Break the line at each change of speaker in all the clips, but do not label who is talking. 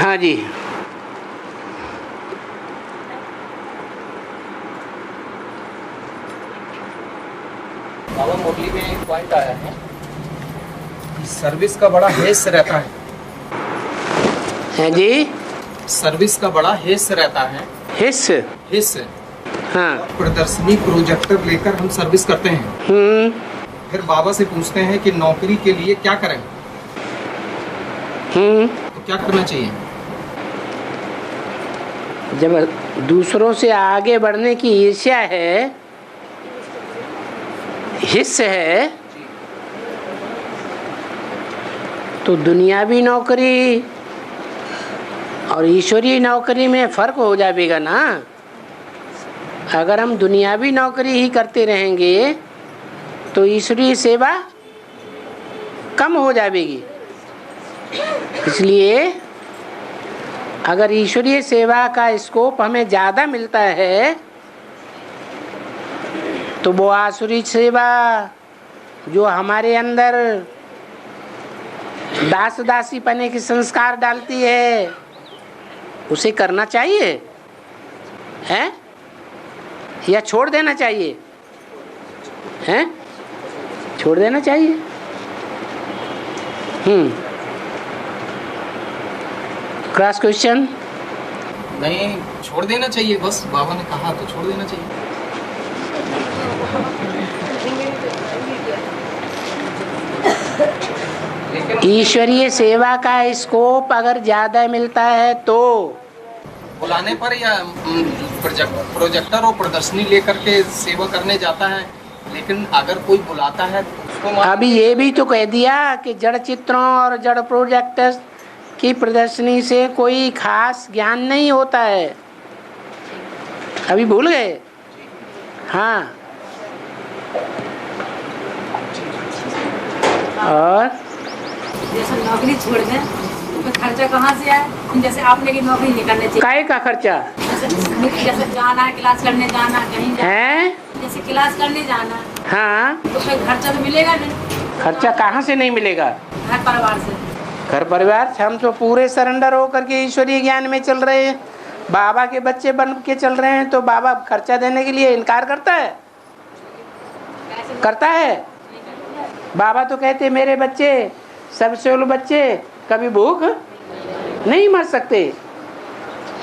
हाँ जी।
बाबा मुरली में एक पॉइंट आया है कि सर्विस का बड़ा हेस रहता है।
है जी।
सर्विस का बड़ा हेस रहता है।
हिस्स।
हेस।
हाँ।
प्रदर्शनी प्रोजेक्टर लेकर हम सर्विस करते हैं। फिर बाबा से पूछते हैं कि नौकरी के लिए क्या करें, तो क्या करना चाहिए?
जब दूसरों से आगे बढ़ने की ईर्ष्या है, हिस्स है, तो दुनियावी नौकरी और ईश्वरीय नौकरी में फर्क हो जाएगा ना। अगर हम दुनियावी नौकरी ही करते रहेंगे तो ईश्वरीय सेवा कम हो जाएगी। इसलिए अगर ईश्वरीय सेवा का स्कोप हमें ज़्यादा मिलता है तो वो आसुरी सेवा जो हमारे अंदर दास दासी पने के संस्कार डालती है उसे करना चाहिए है या छोड़ देना चाहिए? हैं? छोड़ देना चाहिए। Cross question?
नहीं, छोड़ देना चाहिए। बस बाबा ने कहा तो छोड़ देना चाहिए।
ईश्वरीय सेवा का स्कोप अगर ज्यादा मिलता है तो
बुलाने पर या प्रोजेक्टर और प्रदर्शनी लेकर के सेवा करने जाता है, लेकिन अगर कोई बुलाता है तो उसको
अभी ये भी तो कह दिया कि जड़ चित्रों और जड़ प्रोजेक्टर्स की प्रदर्शनी से कोई खास ज्ञान नहीं होता है। अभी भूल गए? हाँ। और
जैसे नौकरी छोड़ दें तो खर्चा कहाँ से आए? जैसे आपने की नौकरी नहीं करनी चाहिए।
काय का खर्चा?
जैसे जाना है, क्लास करने जाना, कहीं जाना
है,
जैसे क्लास करने जाना,
हाँ,
तो फिर खर्चा तो मिलेगा नहीं।
खर्चा कहाँ से नहीं मिलेगा?
घर परिवार से।
घर परिवार से हम तो पूरे सरेंडर होकर के ईश्वरीय ज्ञान में चल रहे हैं, बाबा के बच्चे बन के चल रहे हैं, तो बाबा खर्चा देने के लिए इनकार करता है? करता है? बाबा तो कहते मेरे बच्चे सबसे उल्लू बच्चे कभी भूख नहीं मर सकते,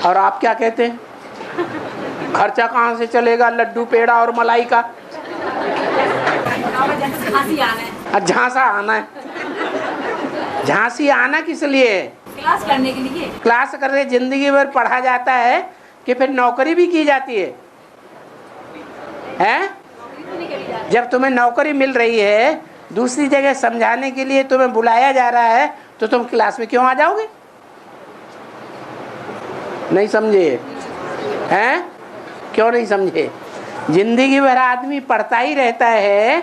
और आप क्या कहते हैं? खर्चा कहाँ से चलेगा? लड्डू पेड़ा और मलाई का। झांसा आना है। झांसी आना किस लिए?
क्लास करने के लिए।
क्लास करके जिंदगी भर पढ़ा जाता है कि फिर नौकरी भी की जाती है? हैं? जब तुम्हें नौकरी मिल रही है, दूसरी जगह समझाने के लिए तुम्हें बुलाया जा रहा है, तो तुम क्लास में क्यों आ जाओगे? नहीं समझे? हैं? क्यों नहीं समझे? जिंदगी भर आदमी पढ़ता ही रहता है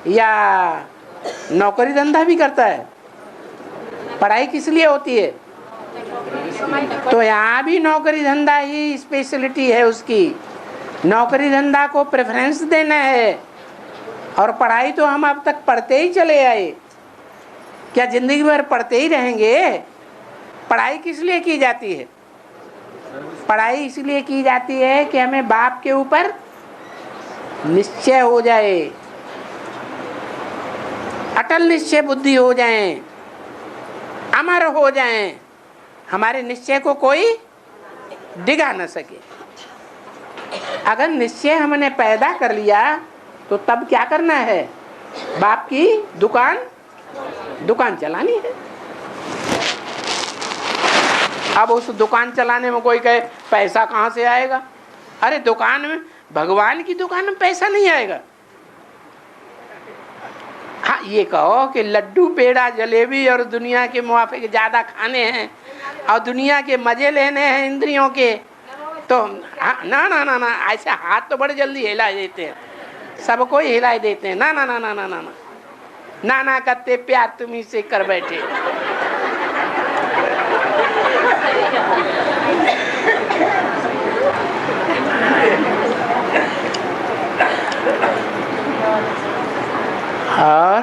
या नौकरी धंधा भी करता है? पढ़ाई किस लिए होती है? तो यहाँ भी नौकरी धंधा ही स्पेशलिटी है उसकी। नौकरी धंधा को प्रेफरेंस देना है, और पढ़ाई तो हम अब तक पढ़ते ही चले आए। क्या जिंदगी भर पढ़ते ही रहेंगे? पढ़ाई किस लिए की जाती है? पढ़ाई इसलिए की जाती है कि हमें बाप के ऊपर निश्चय हो जाए, अटल निश्चय बुद्धि हो जाए, अमर हो जाए, हमारे निश्चय को कोई डिगा न सके। अगर निश्चय हमने पैदा कर लिया तो तब क्या करना है? बाप की दुकान चलानी है। अब उस दुकान चलाने में कोई कहे पैसा कहाँ से आएगा? अरे दुकान में, भगवान की दुकान में पैसा नहीं आएगा। हाँ, ये कहो कि लड्डू पेड़ा जलेबी और दुनिया के मुआफिक ज्यादा खाने हैं और दुनिया के मजे लेने हैं इंद्रियों के, तो ना ना ना ना, ऐसे हाथ तो बड़े जल्दी हिला देते हैं, सबको ही हिला देते हैं। ना ना ना ना ना ना ना ना करते प्यार तुम्ही से कर बैठे। और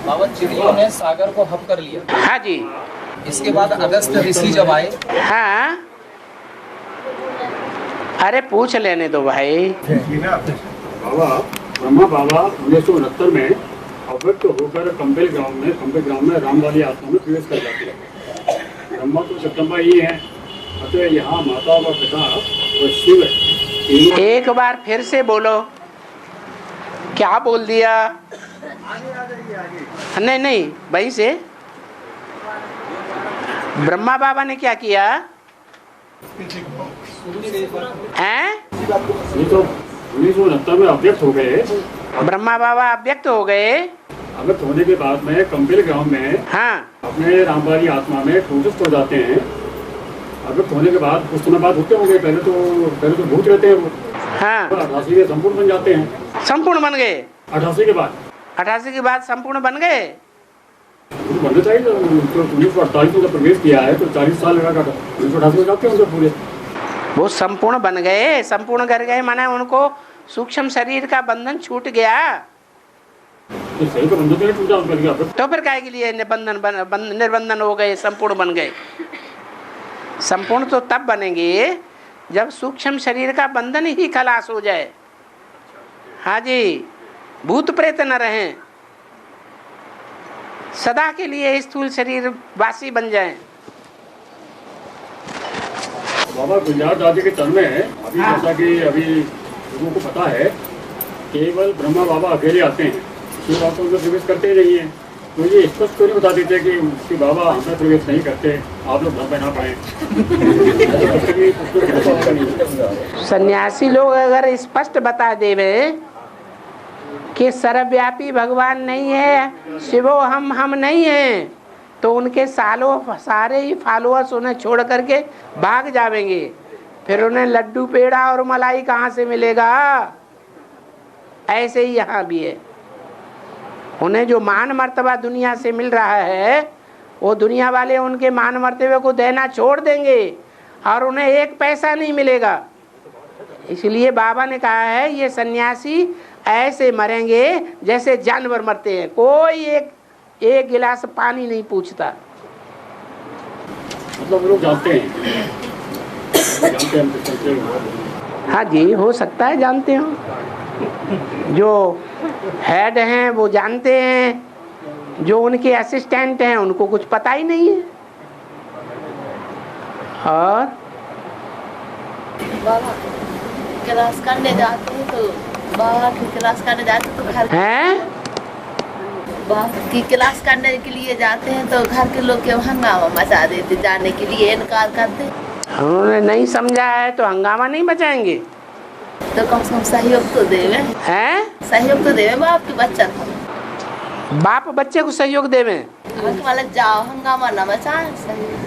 बाबा चिड़ियों ने सागर को हब कर लिया।
हाँ जी।
इसके बाद अगस्त ऋषि जब आए,
हाँ, अरे पूछ लेने दो भाई।
बाबा ब्रह्मा बाबा 1969 में अव्यक्त होकर कंपेल ग्राम में रामवाली आत्मा में प्रवेश कर जाते हैं। ब्रह्मा तो जगदम्बा ही है, अतः यहाँ माता व पिता व शिव तीनों।
एक बार फिर से बोलो, क्या बोल दिया? नहीं नहीं, वहीं से। ब्रह्मा बाबा ने क्या किया हैं?
1969 में अव्यक्त हो गए।
ब्रह्मा बाबा अव्यक्त हो गए।
अव्यक्त होने के बाद में कंपेल ग्राम में
हाँ,
अपने रामवाली आत्मा में प्रवेश कर जाते हैं। अव्यक्त होने के बाद कुछ समय बाद होते होंगे, पहले तो भूत रहते हैं वो।
हाँ,
88 के संपूर्ण बन जाते हैं।
संपूर्ण बन गए।
88 के बाद
88 के बाद संपूर्ण बन गए।
बनना चाहिए। तो 1948 में जब प्रवेश किया है तो 40 साल लगा। 1988 में जाते होंगे पूरे।
वो संपूर्ण बन गए, संपूर्ण कर गए, माने उनको सूक्ष्म शरीर का बंधन छूट गया।
तो सही तो बंधन नहीं टूटा उनका लिया।
तो फिर काहे के लिए निर्बंधन हो गए, संपूर्ण बन गए? संपूर्ण तो तब बनेंगे जब सूक्ष्म शरीर का बंधन ही खलास हो जाए। हाँ जी, भूत प्रेत न रहें, सदा के लिए स्थूल शरीर वासी बन जाएं।
बाबा गुजरात राज्य के चरण में अभी जैसा कि अभी लोगों को पता है, केवल ब्रह्मा बाबा अकेले आते हैं, शिव बाबा तो उनमें प्रवेश करते ही नहीं है। तो ये स्पष्ट क्यों नहीं बता देते कि शिव बाबा हमें प्रवेश नहीं करते, आप लोग भ्रम ना पड़े।
सन्यासी लोग अगर स्पष्ट बता देवे कि सर्वव्यापी भगवान नहीं है, शिवो हम नहीं हैं, तो उनके सारे ही फॉलोअर्स उन्हें छोड़ करके भाग जाएंगे। फिर उन्हें लड्डू पेड़ा और मलाई कहाँ से मिलेगा? ऐसे ही यहाँ भी है। उन्हें जो मान मर्तबा दुनिया से मिल रहा है, वो दुनिया वाले उनके मान मर्तबे को देना छोड़ देंगे और उन्हें एक पैसा नहीं मिलेगा। इसलिए बाबा ने कहा है ये सन्यासी ऐसे मरेंगे जैसे जानवर मरते हैं, कोई एक गिलास पानी नहीं पूछता।
मतलब लोग जानते हैं
हाँ जी, हो सकता है जानते हो। जो हेड हैं वो जानते हैं, जो उनके असिस्टेंट हैं उनको कुछ पता ही नहीं है। और
बाबा क्लास करने जाते हैं तो बाबा की क्लास करने जाते तो घर
हैं
बाबा की क्लास करने के लिए जाते हैं तो घर के लोग के हंगामा मचा देते, जाने के लिए इनकार करते।
उन्होंने नहीं समझा है तो हंगामा नहीं बचाएंगे।
तो कम से कम सहयोग तो देवे
हैं?
सहयोग तो देवे बाप के बच्चा को।
बाप बच्चे को सहयोग देवे।
वाले जाओ हंगामा न मचाए,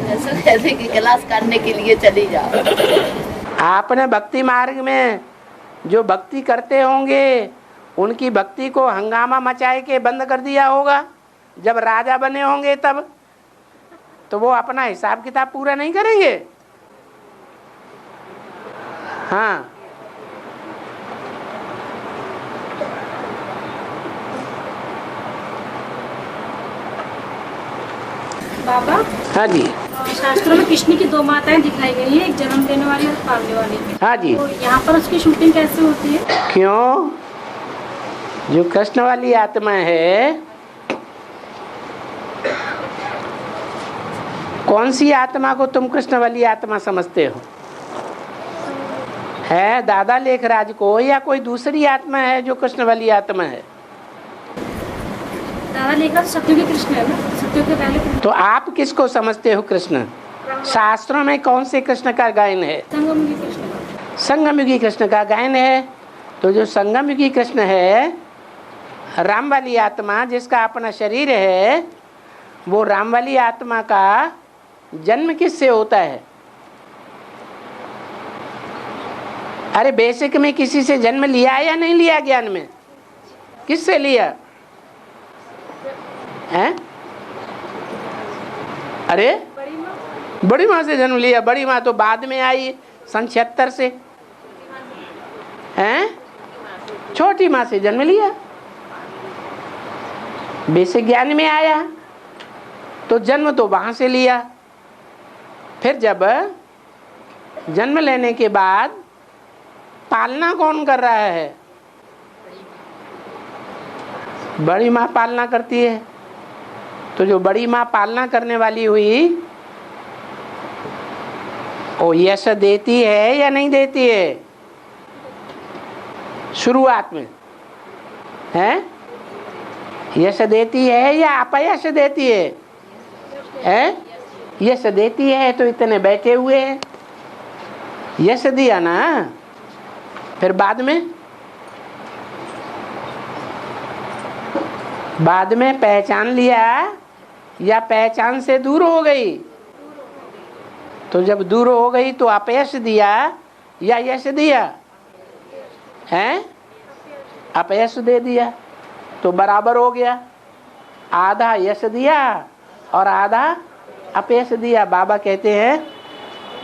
ऐसे कहते कि क्लास करने के लिए चली जाओ।
आपने भक्ति मार्ग में जो भक्ति करते होंगे उनकी भक्ति को हंगामा मचाए के बंद कर दिया होगा। जब राजा बने होंगे तब तो वो अपना हिसाब किताब पूरा नहीं करेंगे। हाँ,
बाबा
हाँ जी,
शास्त्रों में कृष्ण की दो माताएं दिखाई गई हैं, एक जन्म देने वाली और पालने वाली।
हाँ जी।
तो यहाँ पर उसकी शूटिंग कैसे होती है?
क्यों? जो कृष्ण वाली आत्मा है, कौन सी आत्मा को तुम कृष्ण वाली आत्मा समझते हो? है दादा लेखराज को या कोई दूसरी आत्मा है जो कृष्ण वाली आत्मा है?
दादा लेखराज सत्युग के कृष्ण है ना, सत्युग के पहले कृष्ण।
तो आप किसको समझते हो कृष्ण? शास्त्रों में कौन से कृष्ण का गायन है?
संगमयुगी कृष्ण।
संगमयुगी कृष्ण का गायन है। तो जो संगमयुगी कृष्ण है, राम वाली आत्मा जिसका अपना शरीर है, वो राम वाली आत्मा का जन्म किससे होता है? अरे बेसिक में किसी से जन्म लिया या नहीं लिया? ज्ञान में किससे लिया है? अरे बड़ी माँ से जन्म लिया। बड़ी माँ तो बाद में आई, सन 76 से। हैं? छोटी माँ से जन्म लिया, बेसिक ज्ञान में आया। तो जन्म तो वहां से लिया, फिर जब जन्म लेने के बाद पालना कौन कर रहा है? बड़ी माँ पालना करती है। तो जो बड़ी माँ पालना करने वाली हुई वो यश देती है या नहीं देती है? शुरुआत में है यश देती है या अपयश देती है? हैं? यश देती है तो इतने बैठे हुए हैं, यश दिया ना। फिर बाद में पहचान लिया या पहचान से दूर हो गई? तो जब दूर हो गई तो अपयश दिया या यश दिया? हैं? अपयश दे दिया तो बराबर हो गया, आधा यश दिया और आधा अपयश दिया। बाबा कहते हैं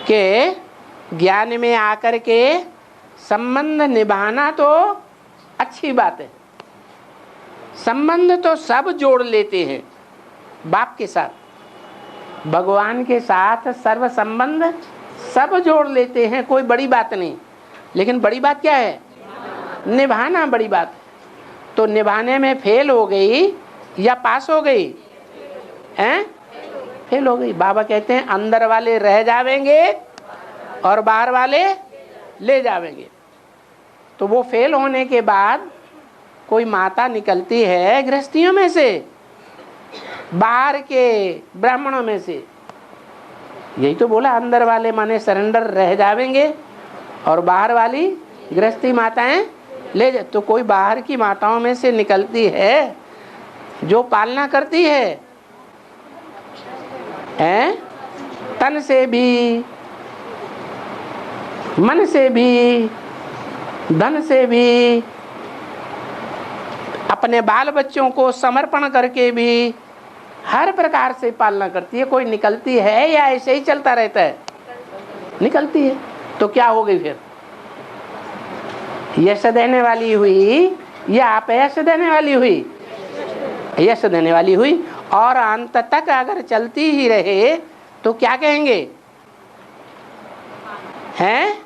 कि ज्ञान में आकर के संबंध निभाना तो अच्छी बात है, संबंध तो सब जोड़ लेते हैं, बाप के साथ, भगवान के साथ सर्व संबंध सब जोड़ लेते हैं, कोई बड़ी बात नहीं। लेकिन बड़ी बात क्या है? निभाना बड़ी बात है। तो निभाने में फेल हो गई या पास हो गई? हैं? फेल हो गई। बाबा कहते हैं अंदर वाले रह जावेंगे और बाहर वाले ले जावेंगे। तो वो फेल होने के बाद कोई माता निकलती है गृहस्थियों में से, बाहर के ब्राह्मणों में से। यही तो बोला, अंदर वाले माने सरेंडर रह जावेंगे और बाहर वाली गृहस्थी माताएं ले जा। तो कोई बाहर की माताओं में से निकलती है जो पालना करती है, हैं? तन से भी, मन से भी, धन से भी, अपने बाल बच्चों को समर्पण करके भी हर प्रकार से पालना करती है। कोई निकलती है या ऐसे ही चलता रहता है? निकलती है। तो क्या हो गई फिर? यश देने वाली हुई या अपयश देने वाली हुई? यश देने वाली हुई। और अंत तक अगर चलती ही रहे तो क्या कहेंगे? हैं?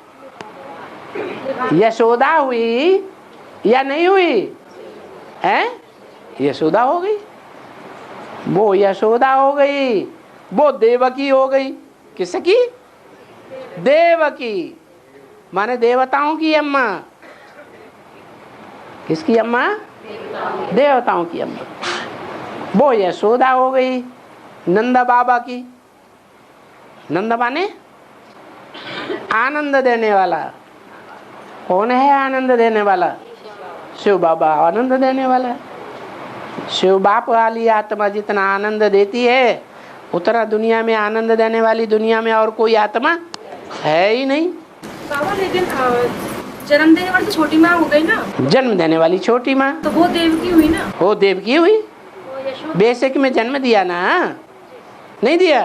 यशोदा हुई या नहीं हुई? हैं? यशोदा हो गई, वो यशोदा हो गई, वो देवकी हो गई। किसकी? देवकी माने देवताओं की अम्मा। किसकी अम्मा? देवताओं की अम्मा। वो यशोदा हो गई नंदा बाबा की। नंदा माने आनंद देने वाला। कौन है आनंद देने वाला? शिव बाबा आनंद देने वाला है। शिव बाप वाली आत्मा जितना आनंद देती है उतना दुनिया में आनंद देने वाली दुनिया में और कोई आत्मा है ही नहीं।
बाबा लेकिन जन्म देने वाली तो छोटी माँ हो गई ना?
जन्म देने वाली छोटी माँ
तो वो देवकी हुई ना?
वो देवकी हुई। बेसिक में जन्म दिया ना, नहीं दिया?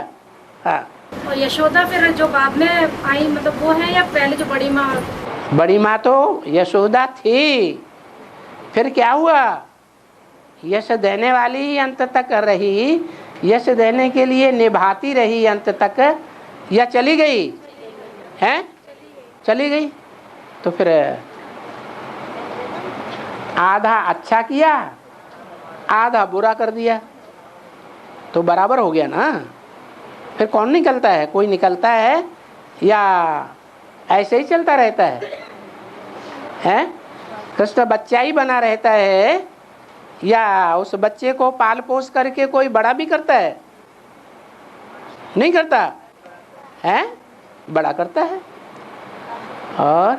हाँ।
और यशोदा फिर जो बाद में आई, मतलब वो है या पहले जो बड़ी माँ?
बड़ी माँ तो यशोदा थी। फिर क्या हुआ? यश देने वाली अंत तक रही, यश देने के लिए निभाती रही अंत तक, या चली गई? हैं? चली गई। तो फिर आधा अच्छा किया, आधा बुरा कर दिया, तो बराबर हो गया ना। फिर कौन निकलता है? कोई निकलता है या ऐसे ही चलता रहता है? हैं? कृष्ण बच्चा ही बना रहता है या उस बच्चे को पाल पोस करके कोई बड़ा भी करता है? नहीं करता है, बड़ा करता है। और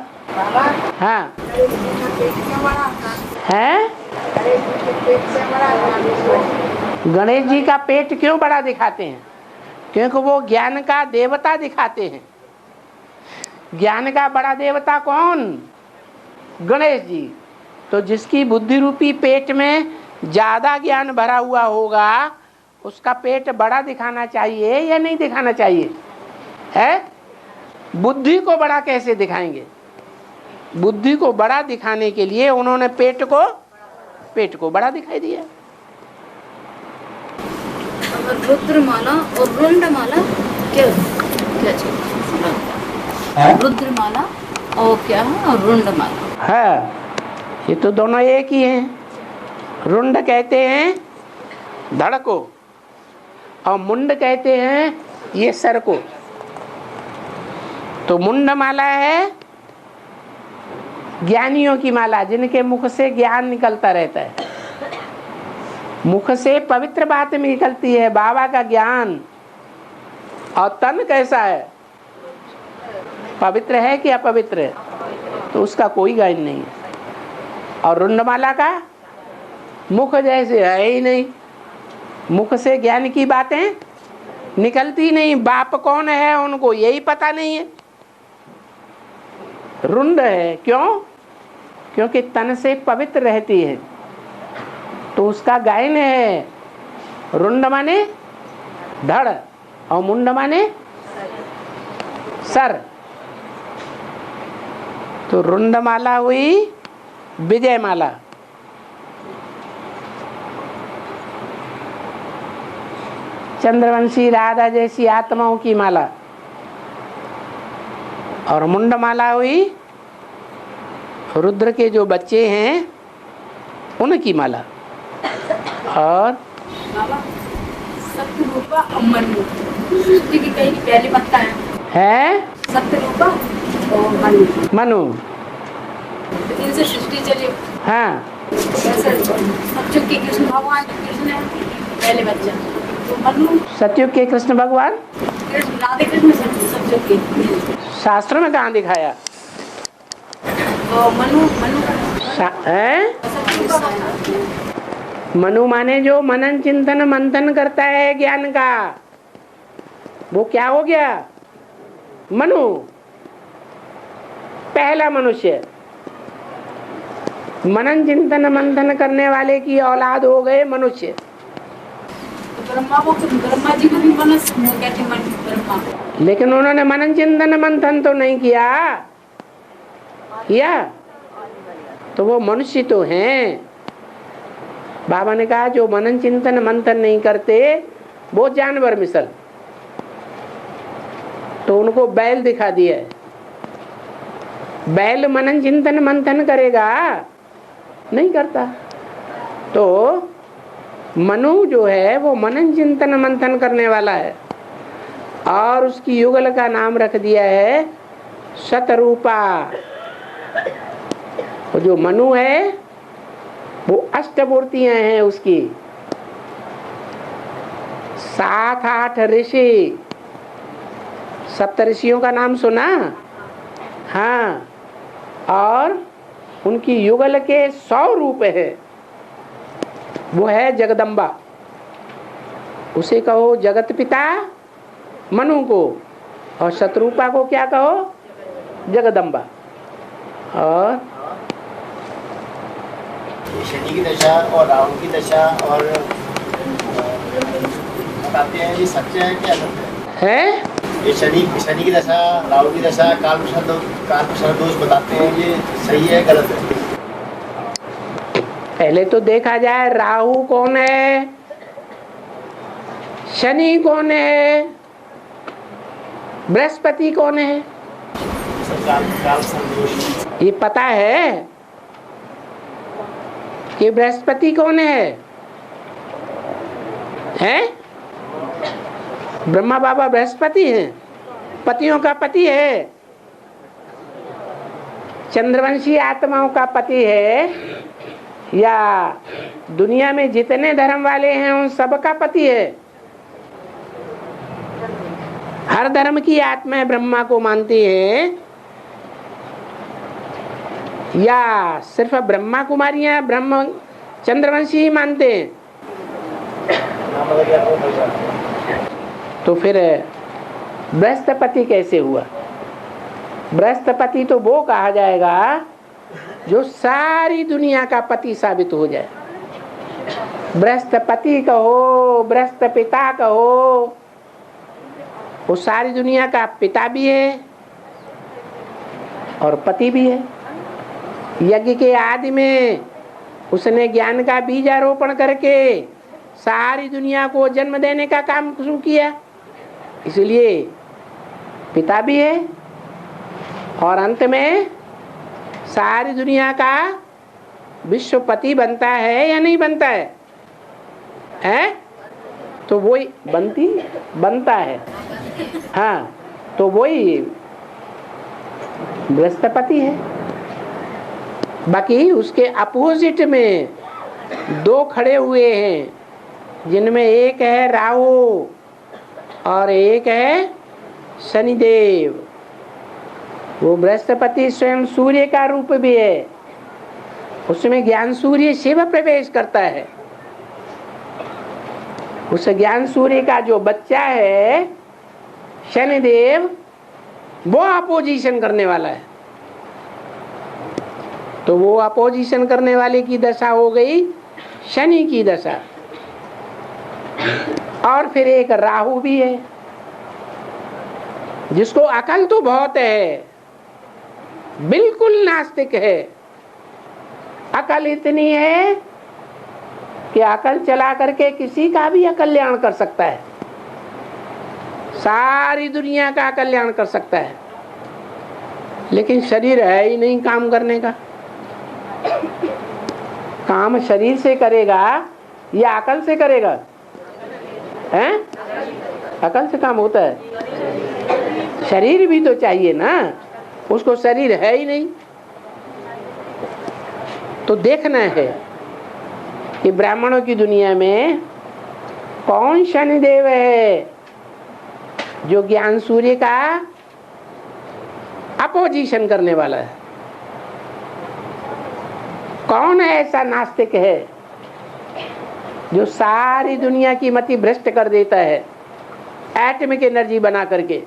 हाँ है, गणेश जी का पेट क्यों बड़ा दिखाते हैं? क्योंकि वो ज्ञान का देवता दिखाते हैं। ज्ञान का बड़ा देवता कौन? गणेश जी। तो जिसकी बुद्धि रूपी पेट में ज्यादा ज्ञान भरा हुआ होगा उसका पेट बड़ा दिखाना चाहिए या नहीं दिखाना चाहिए? है? बुद्धि को बड़ा कैसे दिखाएंगे? बुद्धि को बड़ा दिखाने के लिए उन्होंने पेट को बड़ा दिखाई दिया।
रुद्रमाला और रुंडमाला क्या क्या चीज? रुद्रमाला और क्या है और रुंडमाला?
है ये तो दोनों एक ही हैं। रुंड कहते हैं धड़ को और मुंड कहते हैं ये सर को। तो मुंड माला है ज्ञानियों की माला, जिनके मुख से ज्ञान निकलता रहता है, मुख से पवित्र बात निकलती है, बाबा का ज्ञान। और तन कैसा है, पवित्र है कि अपवित्र है, तो उसका कोई गायन नहीं है। और रुंडमाला का मुख जैसे है ही नहीं, मुख से ज्ञान की बातें निकलती नहीं। बाप कौन है उनको यही पता नहीं है। रुंड है क्यों? क्योंकि तन से पवित्र रहती है, तो उसका गायन है। रुंड माने धड़ और मुंड माने सर। तो रुंडमाला हुई विजय माला। चंद्रवंशी राधा जैसी आत्माओं की माला। और मुंडमाला हुई रुद्र के जो बच्चे हैं उनकी माला। और
बाबा सत्यरूपा और मनु सृष्टि की कहीं पहली पत्ता है सत्यरूपा और मनु।
मनु
तो इनसे सृष्टि चली।
हाँ,
जैसे सत्युग के कृष्ण भगवान कृष्ण है पहले बच्चा, तो मनु
सतयुग के कृष्ण भगवान
कृष्ण राधे कृष्ण सत्युग के
शास्त्रों में कहाँ दिखाया
तो मनु मनु
है? मनु माने जो मनन चिंतन मंथन करता है ज्ञान का, वो क्या हो गया? मनु, पहला मनुष्य। मनन चिंतन मंथन करने वाले की औलाद हो गए मनुष्य।
ब्रह्मा जी को भी मनस कहते मन ब्रह्मा,
लेकिन उन्होंने मनन चिंतन मंथन तो नहीं किया तो वो मनुष्य तो हैं। बाबा ने कहा जो मनन चिंतन मंथन नहीं करते वो जानवर मिसल। तो उनको बैल दिखा दिया है। बैल मनन चिंतन मंथन करेगा? नहीं करता। तो मनु जो है वो मनन चिंतन मंथन करने वाला है, और उसकी युगल का नाम रख दिया है शतरूपा। वो जो मनु है वो अष्टमूर्तियां हैं उसकी। 7-8 ऋषि, सप्तऋषियों का नाम सुना? हाँ, और उनकी युगल के 100 रूप है। वो है जगदम्बा, उसे कहो जगत पिता मनु को, और शतरूपा को क्या कहो? जगदम्बा। और
शनि की दशा और राहु की दशा और बताते हैं ये सत्य है क्या सत्य
है?
ये शनि की दशा, राहु की दशा, काल दोष बताते हैं, ये सही है गलत है?
पहले तो देखा जाए राहु कौन है, शनि कौन है, बृहस्पति कौन है? ये पता है कि बृहस्पति कौन है? ब्रह्मा बाबा बृहस्पति हैं, पतियों का पति है, चंद्रवंशी आत्माओं का पति है, या दुनिया में जितने धर्म वाले हैं उन सबका पति है। हर धर्म की आत्माएं ब्रह्मा को मानती हैं, या सिर्फ ब्रह्मा कुमारियां ब्रह्म चंद्रवंशी ही मानते हैं? तो फिर बृहस्पति कैसे हुआ? बृहस्पति तो वो कहा जाएगा जो सारी दुनिया का पति साबित हो जाए। बृहस्पति कहो, बृहस्पतिता कहो, वो सारी दुनिया का पिता भी है और पति भी है। यज्ञ के आदि में उसने ज्ञान का बीज आरोपण करके सारी दुनिया को जन्म देने का काम शुरू किया, इसलिए पिता भी है और अंत में सारी दुनिया का विश्वपति बनता है या नहीं बनता है? हैं? तो वही बनता है। हाँ, तो वही बृहस्पति है। बाकी उसके अपोजिट में दो खड़े हुए हैं, जिनमें एक है राहु और एक है शनिदेव। वो बृहस्पति स्वयं सूर्य का रूप भी है, उसमें ज्ञान सूर्य शिव प्रवेश करता है। उस ज्ञान सूर्य का जो बच्चा है शनिदेव, वो अपोजिशन करने वाला है। तो वो अपोजिशन करने वाले की दशा हो गई शनि की दशा। और फिर एक राहु भी है, जिसको अकल तो बहुत है, बिल्कुल नास्तिक है। अकल इतनी है कि अकल चला करके किसी का भी कल्याण कर सकता है, सारी दुनिया का कल्याण कर सकता है, लेकिन शरीर है ही नहीं काम करने का। काम शरीर से करेगा या अकल से करेगा? हैं? अकल से काम होता है, शरीर भी तो चाहिए ना, उसको शरीर है ही नहीं। तो देखना है कि ब्राह्मणों की दुनिया में कौन शनिदेव है जो ज्ञान सूर्य का अपोजिशन करने वाला है। कौन ऐसा नास्तिक है जो सारी दुनिया की मति भ्रष्ट कर देता है एटमिक एनर्जी बना करके।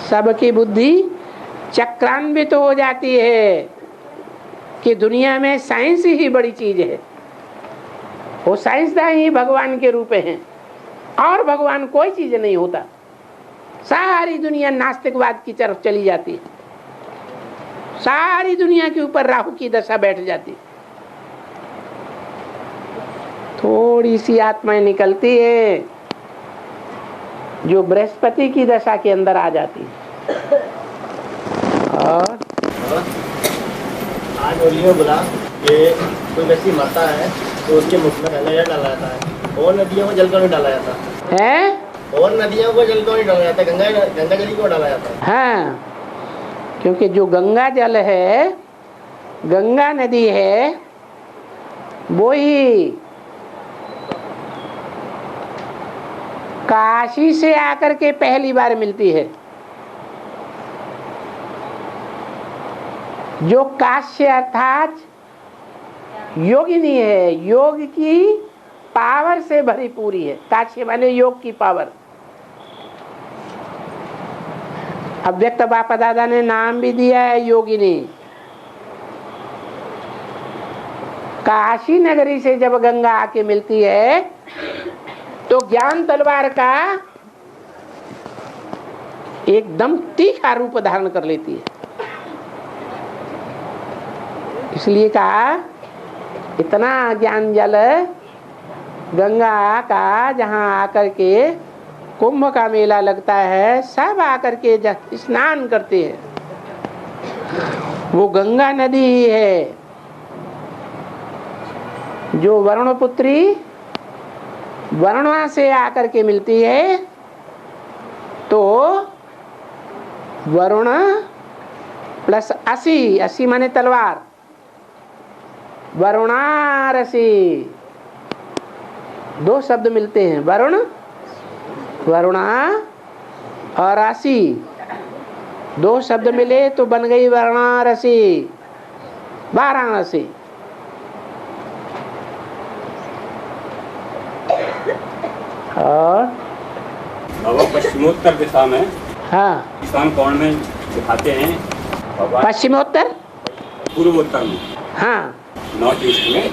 सबकी बुद्धि चक्रान्वित तो हो जाती है कि दुनिया में साइंस ही बड़ी चीज है, वो साइंसदान ही भगवान के रूप हैं और भगवान कोई चीज नहीं होता। सारी दुनिया नास्तिकवाद की तरफ चली जाती है, सारी दुनिया के ऊपर राहु की दशा बैठ जाती। थोड़ी सी आत्माएं निकलती है जो बृहस्पति की दशा के अंदर आ जाती है। और
आज होली में बोला कि कोई व्यक्ति मरता है तो उसके मुख में गंगा जल डाला जाता है और नदियों में जल क्यों नहीं डाला जाता
है?
और नदियों को जल क्यों नहीं डाला जाता? गंगा जल क्यों डाला जाता है?
हाँ, क्योंकि जो गंगा जल है, गंगा नदी है, वो ही काशी से आकर के पहली बार मिलती है। जो काश्य अर्थात योगिनी है, योग की पावर से भरी पूरी है। काश्य माने योग की पावर। अव्यक्त बापा दादा ने नाम भी दिया है योगिनी। काशी नगरी से जब गंगा आके मिलती है तो ज्ञान तलवार का एकदम तीखा रूप धारण कर लेती है। इसलिए कहा इतना ज्ञान जल गंगा का, जहाँ आकर के कुंभ का मेला लगता है, सब आकर के स्नान करते हैं। वो गंगा नदी ही है जो वरुणपुत्री वरुणा से आकर के मिलती है। तो वरुण प्लस असी, असी माने तलवार, वरुणारसी, दो शब्द मिलते हैं, वरुण वरुणा और राशि, दो शब्द मिले तो बन गई वरुणारसी, वाराणसी। और
बाबा पश्चिमोत्तर दिशा में,
हाँ,
ईशान कोण में दिखाते हैं
पश्चिमोत्तर,
पूर्वोत्तर में,
हाँ,
नॉर्थ ईस्ट में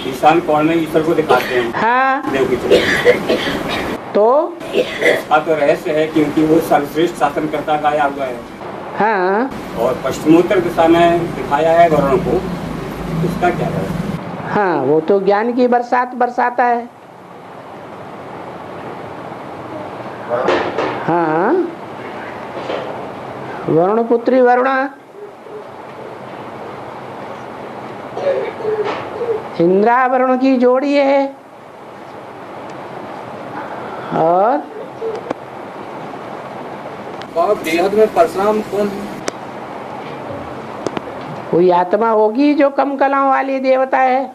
ईशान कोण में ईश्वर को दिखाते हैं,
हाँ,
देव की तरफ।
तो
इसका तो रहस्य है क्योंकि वो सर्वश्रेष्ठ शासनकर्ता गाया हुआ है।
हाँ,
और पश्चिमोत्तर दिशा में दिखाया है वरुण को,
उसका क्या है?
हाँ, वो तो ज्ञान की बरसात बरसाता है। हाँ, वरुण पुत्री वरुणा, इंद्रा वरुण की जोड़ी है। और
बेहद में परशुराम कौन है?
कोई आत्मा होगी जो कम कलाओं वाली देवता है।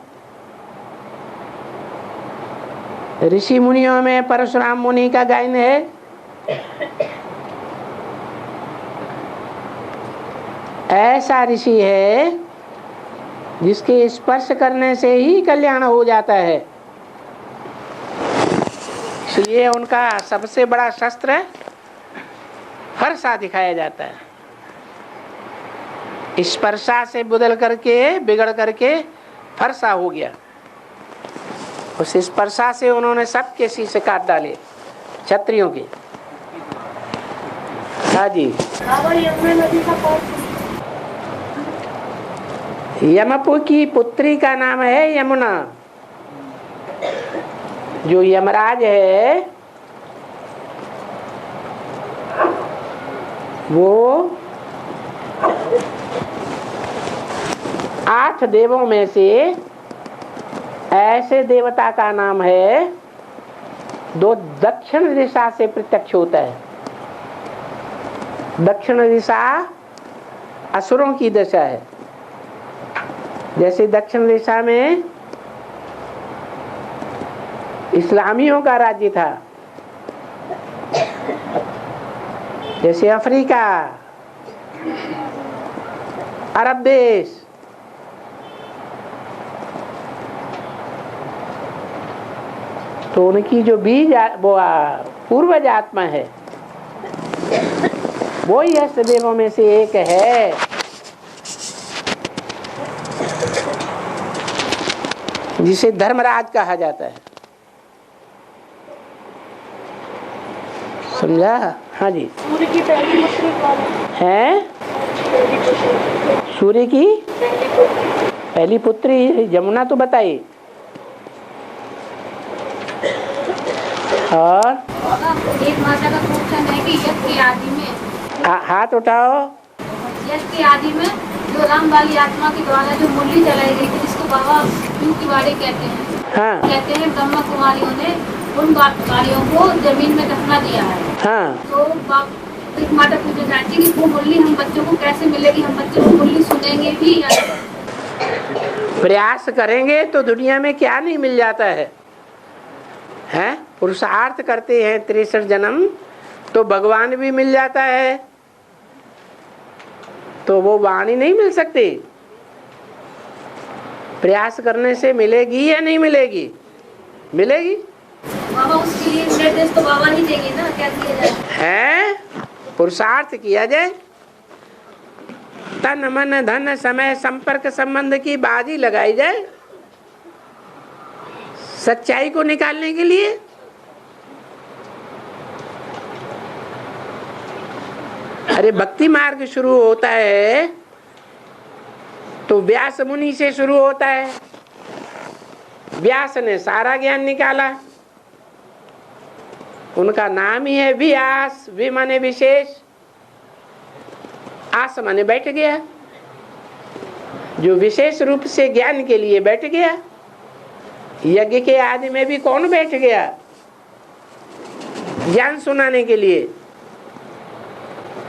ऋषि मुनियों में परशुराम मुनि का गायन है। ऐसा ऋषि है जिसके स्पर्श करने से ही कल्याण हो जाता है। इसलिए उनका सबसे बड़ा शस्त्र फरसा दिखाया जाता है। स्पर्शा से बदल करके बिगड़ करके फरसा हो गया। उस स्पर्शा से उन्होंने सबके शीशे काट डाले, क्षत्रियों के। हाँ जी। यमपु की पुत्री का नाम है यमुना। जो यमराज है वो 8 देवों में से ऐसे देवता का नाम है जो दक्षिण दिशा से प्रत्यक्ष होता है। दक्षिण दिशा असुरों की दिशा है। जैसे दक्षिण दिशा में इस्लामियों का राज्य था, जैसे अफ्रीका, अरब देश, तो उनकी जो बीज वो पूर्वज आत्मा है वो ही अष्टदेवों में से एक है। जिसे धर्मराज कहा जाता है। समझा? हाँ जी।
सूर्य की पहली पुत्री कौन
है? सूर्य की पहली पुत्री यमुना तो बताई। और
एक माता का क्वेश्चन है कि यज्ञ के आदि में
हाथ उठाओ।
यज्ञ के आदि में जो राम वाली आत्मा के द्वारा जो मुरली जलाई गई थी, जिसको बाबा क्यों की वाणी कहते हैं।
हाँ।
कहते हैं ब्रह्मा कुमारियों ने उन कुमारियों को जमीन में दफना दिया है।
हाँ।
तो एक माता पूछना चाहती है कि वो मुरली हम बच्चों को कैसे मिलेगी, हम बच्चों को मुरली सुनेंगे भी या
प्रयास करेंगे तो दुनिया में क्या नहीं मिल जाता है। हैं? पुरुषार्थ करते हैं 63 जन्म तो भगवान भी मिल जाता है। तो वो वाणी नहीं मिल सकती। प्रयास करने से मिलेगी या नहीं मिलेगी? मिलेगी।
बाबा उसके लिए निर्देश तो बाबा ही देंगे ना, क्या किया जाए।
है पुरुषार्थ किया जाए, तन मन धन समय संपर्क संबंध की बाजी लगाई जाए सच्चाई को निकालने के लिए। अरे भक्ति मार्ग शुरू होता है तो व्यास मुनि से शुरू होता है। व्यास ने सारा ज्ञान निकाला। उनका नाम ही है व्यास। वि माने विशेष, आस माने बैठ गया। जो विशेष रूप से ज्ञान के लिए बैठ गया। यज्ञ के आदि में भी कौन बैठ गया? ज्ञान सुनाने के लिए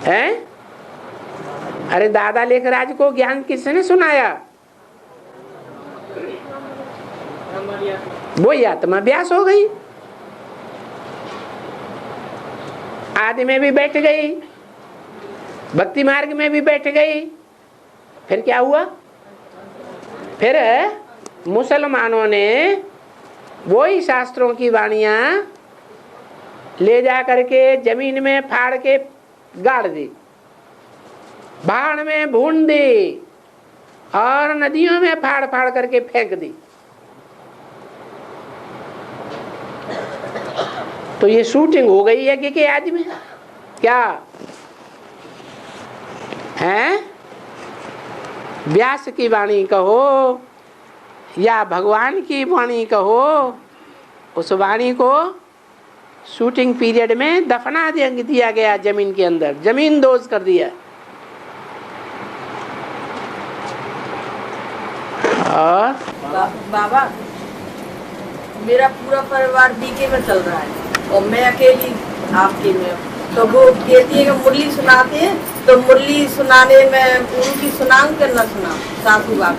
है। अरे दादा लेखराज को ज्ञान किसने सुनाया? वो आत्मा व्यास हो गई। आदि में भी बैठ गई, भक्ति मार्ग में भी बैठ गई। फिर क्या हुआ? फिर मुसलमानों ने वही शास्त्रों की वाणियां ले जा करके जमीन में फाड़ के गाड़ दी, भाड़ में भून दी और नदियों में फाड़ फाड़ करके फेंक दी। तो ये शूटिंग हो गई है कि आदि में क्या है? व्यास की वाणी कहो या भगवान की वाणी कहो, उस वाणी को शूटिंग पीरियड में दफना दिया गया जमीन के अंदर, जमीन दोज कर दिया। और
बाबा मेरा पूरा परिवार बीके में चल रहा है और मैं अकेली आपके में, तो वो कहती है कि मुरली सुनाते हैं, तो मुरली सुनाने में उनकी सुनाऊं कि न सुनाऊं? सासू माँ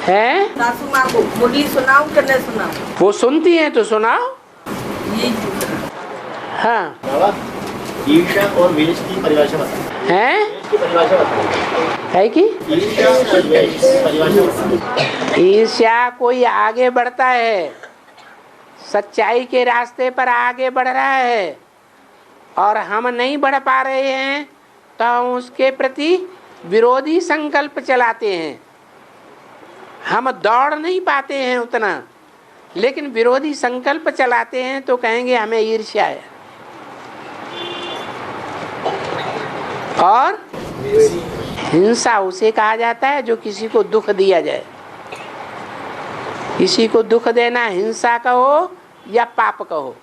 है,
सासू माँ को मुरली सुनाऊं कि न सुनाऊं?
वो सुनती हैं तो सुनाओ।
यही
हाँ
बाबा ईर्ष्या और द्वेष की परिभाषा बताओ।
है,
की परिभाषा बताओ।
है कि
ईर्ष्या और द्वेष की परिभाषा बताओ।
ईर्ष्या कोई आगे बढ़ता है, सच्चाई के रास्ते पर आगे बढ़ रहा है और हम नहीं बढ़ पा रहे हैं तो हम उसके प्रति विरोधी संकल्प चलाते हैं। हम दौड़ नहीं पाते हैं उतना, लेकिन विरोधी संकल्प चलाते हैं तो कहेंगे हमें ईर्ष्या है। और हिंसा उसे कहा जाता है जो किसी को दुख दिया जाए। किसी को दुख देना हिंसा कहो या पाप कहो।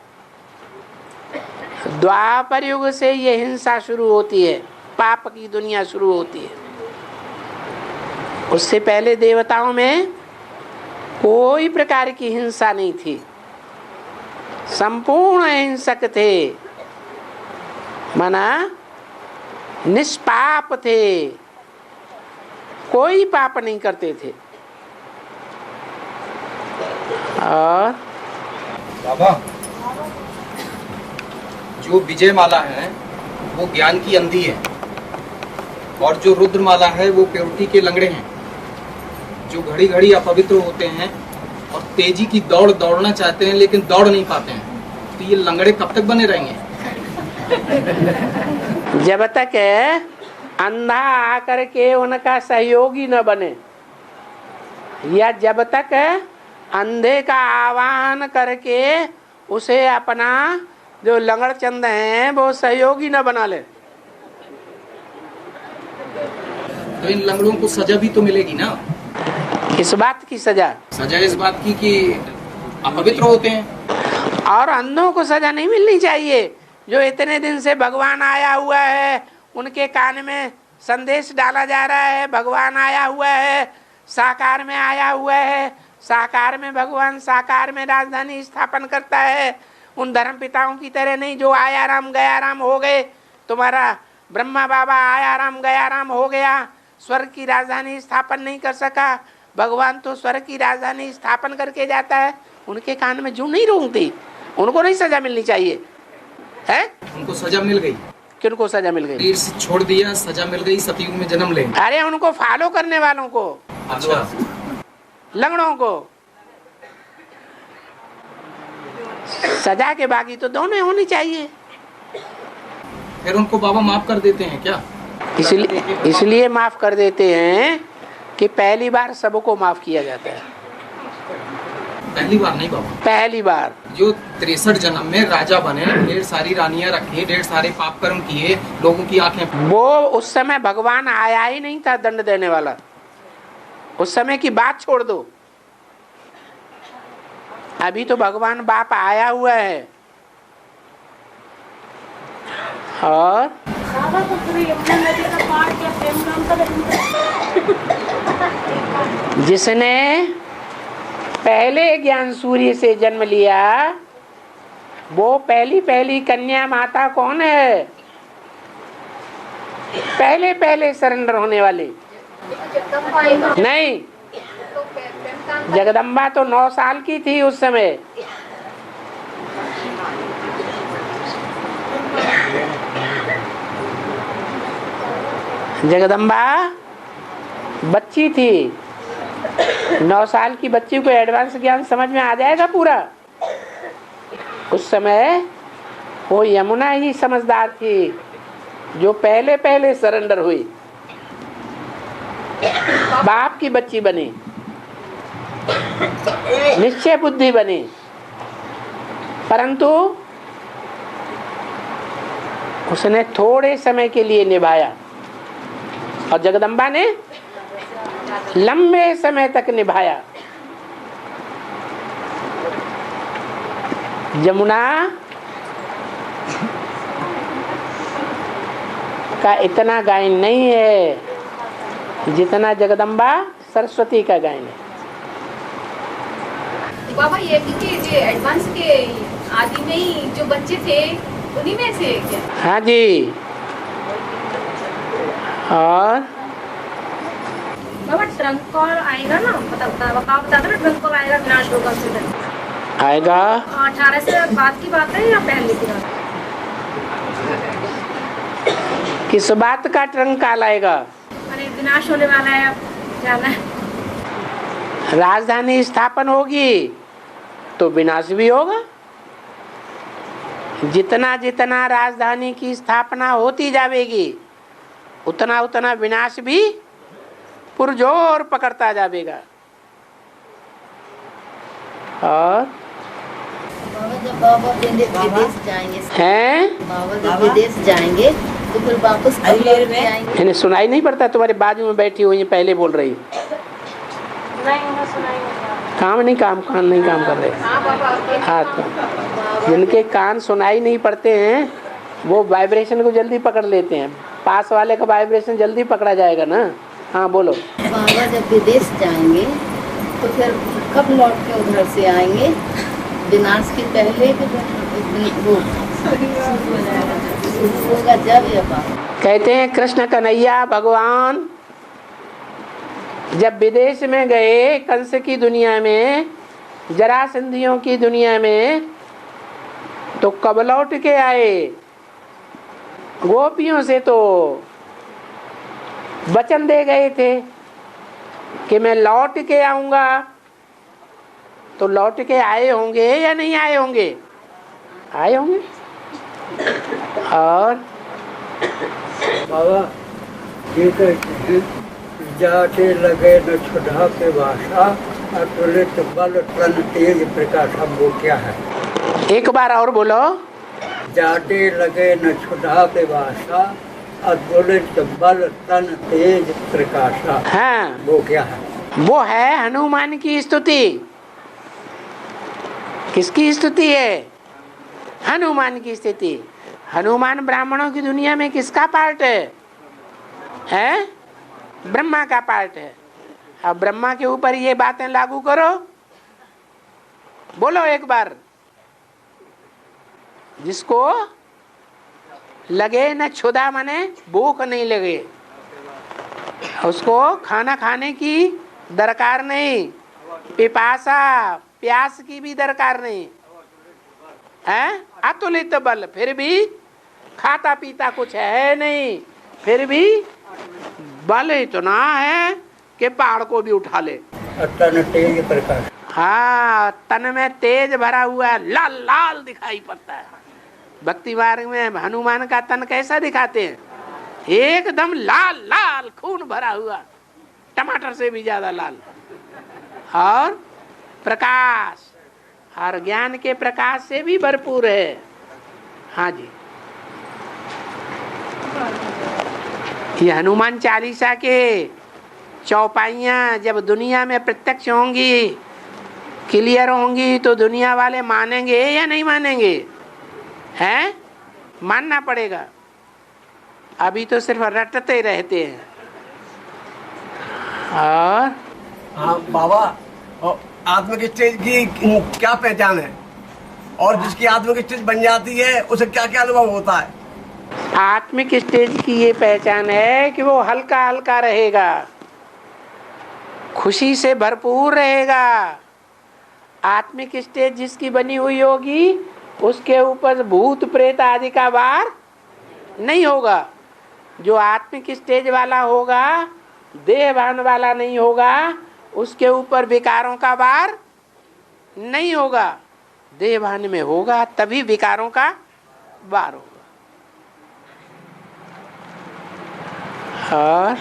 द्वापर युग से ये हिंसा शुरू होती है, पाप की दुनिया शुरू होती है। उससे पहले देवताओं में कोई प्रकार की हिंसा नहीं थी, संपूर्ण अहिंसक थे, माना निष्पाप थे, कोई पाप नहीं करते थे। और
बाबा जो विजय माला है वो ज्ञान की अंधी है और जो रुद्र माला है वो प्योरिटी के लंगड़े हैं, जो घड़ी घड़ी अपवित्र होते हैं और तेजी की दौड़ दौड़ना चाहते हैं लेकिन दौड़ नहीं पाते हैं। तो ये लंगड़े कब तक बने रहेंगे?
जब तक अंधा आकर के उनका सहयोगी न बने, या जब तक अंधे का आवाहन करके उसे अपना जो लंगड़ चंद हैं वो सहयोगी न बना ले।
तो इन लंगड़ों को सजा भी तो मिलेगी ना?
इस बात की सजा?
सजा इस बात की कि अपवित्र होते हैं।
और अंधों को सजा नहीं मिलनी चाहिए। जो इतने दिन से भगवान आया हुआ है, उनके कान में संदेश डाला जा रहा है, भगवान आया हुआ है, साकार में आया हुआ है, साकार में भगवान साकार में राजधानी स्थापन करता है। उन धर्म पिताओं की तरह नहीं जो आया राम गया राम हो गए। तुम्हारा ब्रह्मा बाबा आया राम गया राम हो गया, स्वर्ग की राजधानी स्थापन नहीं कर सका। भगवान तो स्वर्ग की राजधानी स्थापन करके जाता है। उनके कान में जूं नहीं रोंगती, उनको नहीं सजा मिलनी चाहिए है?
उनको सजा मिल गई।
किनको सजा मिल गई?
तीर से छोड़ दिया, सजा मिल गई, सतयुग में जन्म लेंगे।
अरे उनको फॉलो करने वालों को,
अच्छा,
लंगड़ों को सजा के बागी तो दोनों होनी चाहिए।
फिर उनको बाबा माफ कर देते हैं क्या?
इसलिए माफ कर देते हैं कि पहली बार सबको माफ किया जाता है।
पहली बार नहीं बाबा,
पहली बार।
जो 63 जन्म में राजा बने, ढेर सारी रानियां रखी, ढेर सारे पाप कर्म किए, लोगों की आंखें,
वो उस समय भगवान आया ही नहीं था दंड देने वाला। उस समय की बात छोड़ दो, अभी तो भगवान बाप आया हुआ है। और जिसने पहले ज्ञान सूर्य से जन्म लिया, वो पहली पहली कन्या माता कौन है? पहले पहले सरेंडर होने वाले नहीं, जगदम्बा तो 9 साल की थी उस समय। जगदम्बा बच्ची थी, 9 साल की बच्ची को एडवांस ज्ञान समझ में आ जाएगा पूरा। उस समय वो यमुना ही समझदार थी जो पहले पहले सरेंडर हुई, बाप की बच्ची बनी, निश्चय बुद्धि बनी। परंतु उसने थोड़े समय के लिए निभाया और जगदम्बा ने लंबे समय तक निभाया। जमुना का इतना गायन नहीं है जितना जगदम्बा सरस्वती का गायन है।
बाबा ये एडवांस के आदि में ही जो बच्चे थे उन्हीं में से क्या?
हाँ जी। और
बाबा ट्रंक कॉल आएगा ना, बता दो ना, ट्रंक कॉल आएगा विनाश होगा
आएगा
18 से बाद की बात है या पहले की बात?
किस बात का ट्रंक कॉल आएगा?
अरे विनाश होने वाला है, अब जाना है।
राजधानी स्थापन होगी तो विनाश भी होगा। जितना जितना राजधानी की स्थापना होती जाएगी उतना उतना विनाश भी पुरजोर पकड़ता जाएगा। और
बाबा जब बाबा विदेश जाएंगे
हैं,
बाबा जब विदेश जाएंगे तो फिर वापस कब लौट के आएंगे?
इन्हें सुनाई नहीं पड़ता? तुम्हारे बाजू में बैठी हुई पहले बोल रही। काम नहीं काम कर रहे। हाँ, तो जिनके कान सुनाई नहीं पड़ते हैं वो वाइब्रेशन को जल्दी पकड़ लेते हैं। पास वाले का वाइब्रेशन जल्दी पकड़ा जाएगा ना। हाँ बोलो।
बाबा जब विदेश जाएंगे तो फिर कब लौट के उधर से आएंगे? विनाश के पहले होगा जब या बाद?
कहते हैं कृष्ण कन्हैया भगवान जब विदेश में गए, कंस की दुनिया में, जरासंधियों की दुनिया में, तो कब लौट के आए? गोपियों से तो वचन दे गए थे कि मैं लौट के आऊंगा। तो लौट के आए होंगे या नहीं आए होंगे? आए होंगे। और
बाबा ये कहते हैं जाते लगे न छुड़ा के भाषा अतुलित बल तन तेज प्रकाशा, वो क्या है?
एक बार और बोलो।
जाते लगे न छुड़ा के भाषा अतुलित बल तन तेज प्रकाशा,
हाँ,
वो क्या है?
वो है हनुमान की स्तुति। किसकी स्तुति है? हनुमान की स्तुति। हनुमान ब्राह्मणों की दुनिया में किसका पार्ट है? हैं? ब्रह्मा का पार्ट है। अब ब्रह्मा के ऊपर ये बातें लागू करो, बोलो एक बार। जिसको लगे न क्षुधा, माने भूख नहीं लगे, उसको खाना खाने की दरकार नहीं, पिपासा प्यास की भी दरकार नहीं है। अतुलित बल, फिर भी खाता पीता कुछ है नहीं, फिर भी बल इतना है कि पहाड़ को भी उठा ले।
तन तेज प्रकाश।
हाँ, तन में तेज भरा हुआ है, लाल लाल दिखाई पड़ता है। भक्ति मार्ग में हनुमान का तन कैसा दिखाते हैं? एकदम लाल लाल, खून भरा हुआ, टमाटर से भी ज्यादा लाल। और प्रकाश, और ज्ञान के प्रकाश से भी भरपूर है। हाँ जी, ये हनुमान चालीसा के चौपाइयाँ जब दुनिया में प्रत्यक्ष होंगी, क्लियर होंगी, तो दुनिया वाले मानेंगे या नहीं मानेंगे? हैं? मानना पड़ेगा। अभी तो सिर्फ रटते रहते हैं। और
हाँ बाबा, आत्मिक स्टेज की क्या पहचान है? और जिसकी आत्मिक स्टेज बन जाती है उसे क्या क्या अनुभव होता है?
आत्मिक स्टेज की ये पहचान है कि वो हल्का हल्का रहेगा, खुशी से भरपूर रहेगा। आत्मिक स्टेज जिसकी बनी हुई होगी उसके ऊपर भूत प्रेत आदि का वार नहीं होगा। जो आत्मिक स्टेज वाला होगा, देहभान वाला नहीं होगा, उसके ऊपर विकारों का वार नहीं होगा। देहभान में होगा तभी विकारों का वार होगा। और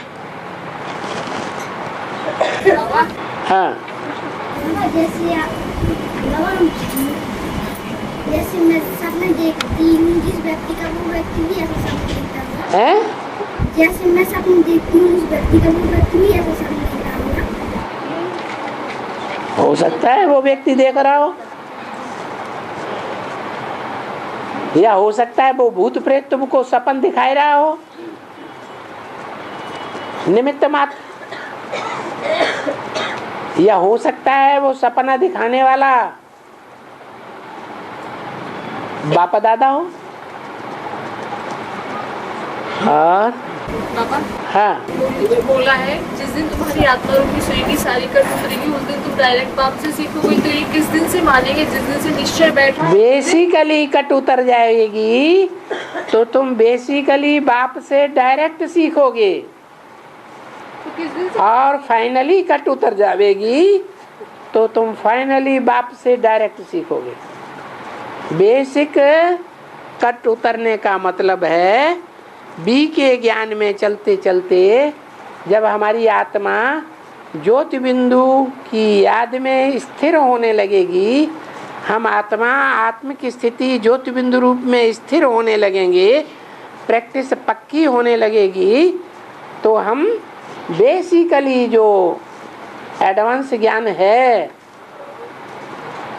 हाँ,
जैसे मैं सपने देखती हूँ जिस व्यक्ति का, वो व्यक्ति भी ऐसा सपना देखता है। जैसे मैं सपने देखती हूँ उस व्यक्ति का, वो व्यक्ति भी ऐसा सपना देख रहा होगा।
हो सकता है वो व्यक्ति देख रहा हो। या हो सकता है वो भूत प्रेत तुमको सपन दिखाई रहा हो, निमित्त मात्र। या हो सकता है वो सपना दिखाने वाला बापा दादा हो। और
बाबा
हाँ,
मुझे बोला है जिस दिन तुम्हारी आत्मा रूपी सुई की सारी कट उतरेगी उस दिन तुम डायरेक्ट बाप से सीखोगे। तो ये किस दिन से मानेंगे? जिस दिन से निश्चय बैठा।
बेसिकली कट उतर जाएगी तो तुम बेसिकली बाप से डायरेक्ट सीखोगे,
तो किस दिन से?
और फाइनली कट उतर जाएगी तो तुम फाइनली बाप से डायरेक्ट सीखोगे। बेसिक कट उतरने का मतलब है बी के ज्ञान में चलते चलते जब हमारी आत्मा ज्योति बिंदु की याद में स्थिर होने लगेगी, हम आत्मा आत्म की स्थिति ज्योति बिंदु रूप में स्थिर होने लगेंगे, प्रैक्टिस पक्की होने लगेगी, तो हम बेसिकली जो एडवांस ज्ञान है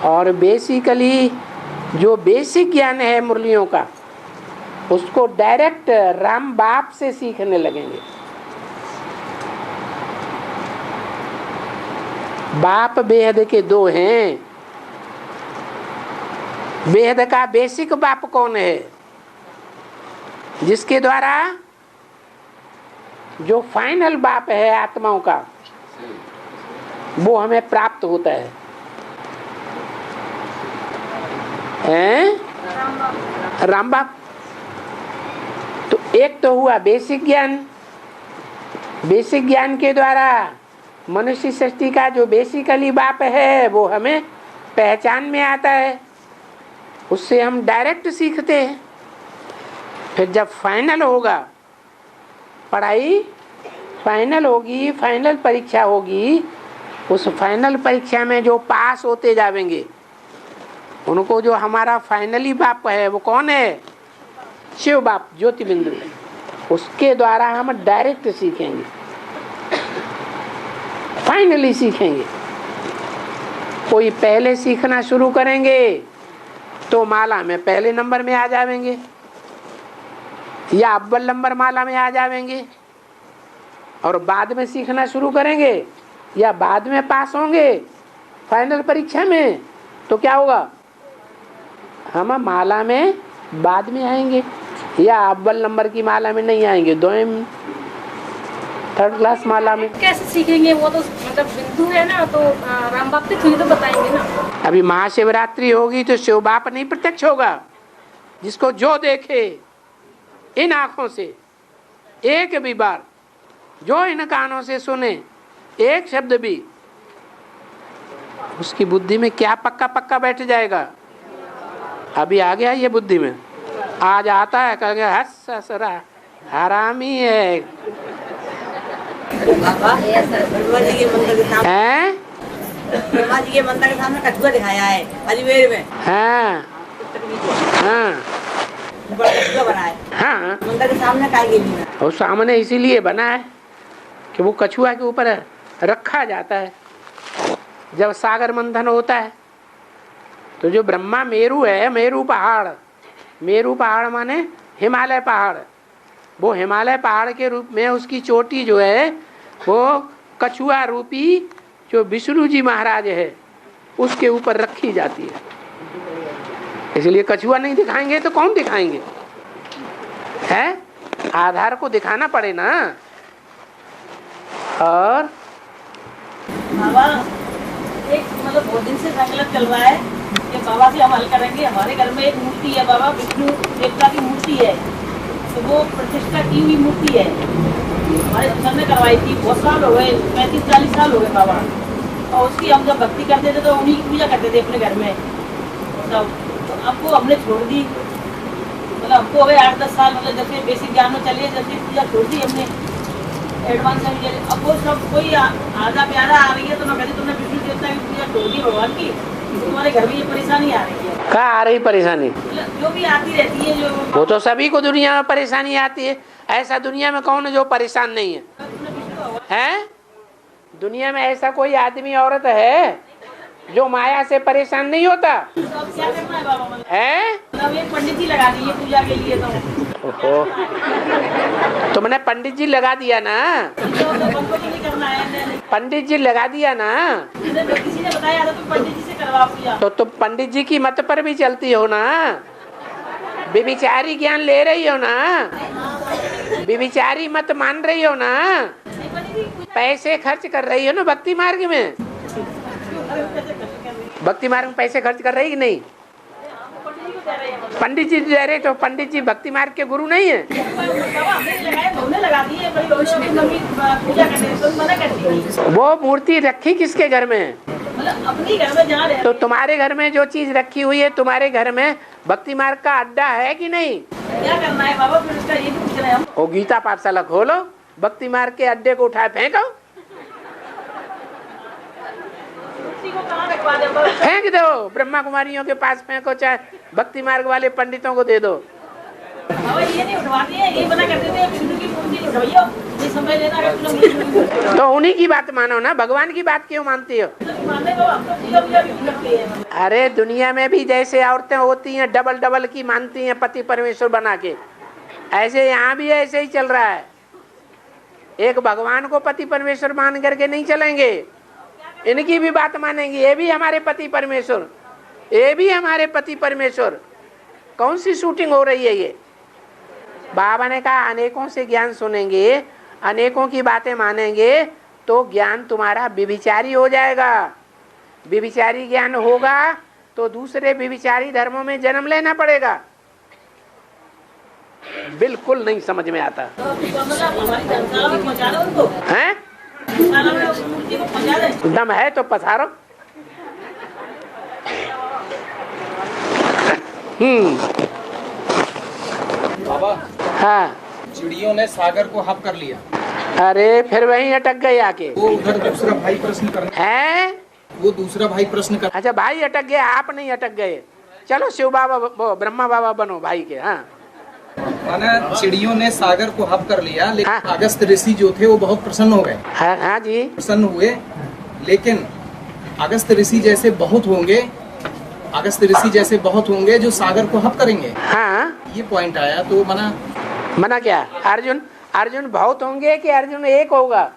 और बेसिकली जो बेसिक ज्ञान है मुरलियों का, उसको डायरेक्ट राम बाप से सीखने लगेंगे। बाप बेहद के दो हैं। बेहद का बेसिक बाप कौन है? जिसके द्वारा जो फाइनल बाप है आत्माओं का वो हमें प्राप्त होता है। राम बाप। तो एक तो हुआ बेसिक ज्ञान। बेसिक ज्ञान के द्वारा मनुष्य सृष्टि का जो बेसिकली बाप है वो हमें पहचान में आता है, उससे हम डायरेक्ट सीखते हैं। फिर जब फाइनल होगा, पढ़ाई फाइनल होगी, फाइनल परीक्षा होगी, उस फाइनल परीक्षा में जो पास होते जाएंगे उनको जो हमारा फाइनली बाप है वो कौन है? शिव बाप, ज्योति बिंदु। उसके द्वारा हम डायरेक्ट सीखेंगे, फाइनली सीखेंगे। कोई पहले सीखना शुरू करेंगे तो माला में पहले नंबर में आ जाएंगे या अव्वल नंबर माला में आ जाएंगे, और बाद में सीखना शुरू करेंगे या बाद में पास होंगे फाइनल परीक्षा में, तो क्या होगा? हम माला में बाद में आएंगे या अव्वल नंबर की माला में नहीं आएंगे, दोयम थर्ड क्लास माला में।
कैसे सीखेंगे? वो तो मतलब बिंदु है ना, तो राम बाप तो तो बताएंगे ना।
अभी महाशिवरात्रि होगी तो शिव बाप नहीं प्रत्यक्ष होगा। जिसको जो देखे इन आंखों से एक भी बार, जो इन कानों से सुने एक शब्द भी, उसकी बुद्धि में क्या पक्का पक्का बैठ जाएगा। अभी आ गया ये बुद्धि में, आज आता है कहेंगे हस ससरा हरामी है।
बाबा ब्रह्मा जी के मंदिर के सामने, ब्रह्मा जी के मंदिर के सामने कछुआ दिखाया है अजमेर में।
हाँ हाँ
बड़ा कछुआ बना है।
हाँ,
मंदिर के सामने काहे के लिए?
और सामने इसीलिए बना है कि वो कछुआ के ऊपर रखा जाता है। जब सागर मंथन होता है तो जो ब्रह्मा मेरू है, मेरू पहाड़ माने हिमालय पहाड़, वो हिमालय पहाड़ के रूप में उसकी चोटी जो है वो कछुआ रूपी जो विष्णु जी महाराज है उसके ऊपर रखी जाती है। इसलिए कछुआ नहीं दिखाएंगे तो कौन दिखाएंगे? है, आधार को दिखाना पड़े ना। और
बाबा एक मतलब बहुत दिन से संकल्प चल रहा है कि बाबा से हम हल करेंगे। हमारे घर में एक मूर्ति है बाबा, विष्णु देवता की मूर्ति है, तो वो प्रतिष्ठा की हुई मूर्ति है। हमारे सर ने करवाई थी, बहुत साल हो गए, 35-40 साल हो गए बाबा। और उसकी हम जब भक्ति करते थे तो उन्हीं की पूजा करते थे अपने घर में सब। तो आपको हमने छोड़ दी, मतलब हमको हो गए 8-10 साल, मतलब जैसे बेसिक ज्ञान में चलिए, जैसे पूजा छोड़ दी हमने एडवांस में चले। अब वो सब कोई आधा प्यारा आ रही है तो मैं कहती तुमने विष्णु देवता की पूजा छोड़ दी भगवान की, तो तुम्हारे घर में ये परेशानी आ रही है।
कहाँ आ रही परेशानी?
जो भी आती रहती है, जो
वो तो सभी को दुनिया में परेशानी आती है। ऐसा दुनिया में कौन है जो परेशान नहीं है? हैं? दुनिया में ऐसा कोई आदमी औरत है जो माया से परेशान नहीं होता
तो अब क्या करना है बाबा? मतलब
है?
एक पंडित जी लगा दिए पूजा के लिए तो
ओहो, तुमने पंडित जी लगा दिया ना?
हमको तो नहीं करना है।
पंडित जी लगा दिया ना?
किसी ने बताया था तुम पंडित जी से करवा पूजा।
तो तुम पंडित जी की मत पर भी चलती हो ना? व्यभिचारी ज्ञान ले रही हो ना? व्यभिचारी मत मान रही हो ना? पैसे खर्च कर रही हो ना भक्ति मार्ग में? भक्ति मार्ग में पैसे खर्च कर रही कि नहीं? पंडित जी दे रहे, तो पंडित जी भक्ति मार्ग के गुरु नहीं है? वो मूर्ति रखी किसके घर में?
अपनी घर में जहाँ
तो तुम्हारे घर में जो चीज रखी हुई है, तुम्हारे घर में भक्ति मार्ग का अड्डा है कि नहीं?
क्या करना है बाबा? फिर उसका ये पूछ रहे हैं हम।
वो गीता पाठशाला खोलो, भक्ति मार्ग के अड्डे को उठाए फेंको, फेंक दो, ब्रह्मा कुमारियों के पास फेंको, चाहे भक्ति मार्ग वाले पंडितों को दे दो।
ये नहीं उठवाते हैं, ये मना करते थे विष्णु की मूर्ति उठवाइयो, ये समय लेना है।
तो उन्हीं की बात मानो ना, भगवान की बात क्यों मानती हो? अरे दुनिया में भी जैसे औरतें होती हैं डबल डबल की मानती हैं पति परमेश्वर बना के, ऐसे यहाँ भी ऐसे ही चल रहा है। एक भगवान को पति परमेश्वर मान करके नहीं चलेंगे, इनकी भी बात मानेंगे। ये भी हमारे पति परमेश्वर, ये भी हमारे पति परमेश्वर। कौन सी शूटिंग हो रही है ये? बाबा ने कहा अनेकों से ज्ञान सुनेंगे, अनेकों की बातें मानेंगे तो ज्ञान तुम्हारा व्यभिचारी हो जाएगा। व्यभिचारी ज्ञान होगा तो दूसरे व्यभिचारी धर्मों में जन्म लेना पड़ेगा। बिल्कुल नहीं समझ में आता है? दम है तो पसारो।
बाबा,
हाँ,
चिड़ियों ने सागर को हप कर लिया।
अरे फिर वहीं अटक गए आके।
वो उधर दूसरा भाई प्रश्न कर
है,
वो दूसरा भाई प्रश्न कर।
अच्छा, भाई अटक गए, आप नहीं अटक गए। चलो शिव बाबा, ब्रह्मा बाबा बनो भाई के। हाँ,
माना चिड़ियों ने सागर को हप कर लिया, लेकिन
हाँ।
अगस्त ऋषि जो थे वो बहुत प्रसन्न हो गए।
हाँ जी,
प्रसन्न हुए, लेकिन अगस्त ऋषि जैसे बहुत होंगे, अगस्त ऋषि जैसे बहुत होंगे जो सागर को हप करेंगे।
हाँ,
ये पॉइंट आया तो
मना क्या? अर्जुन बहुत होंगे कि अर्जुन एक होगा?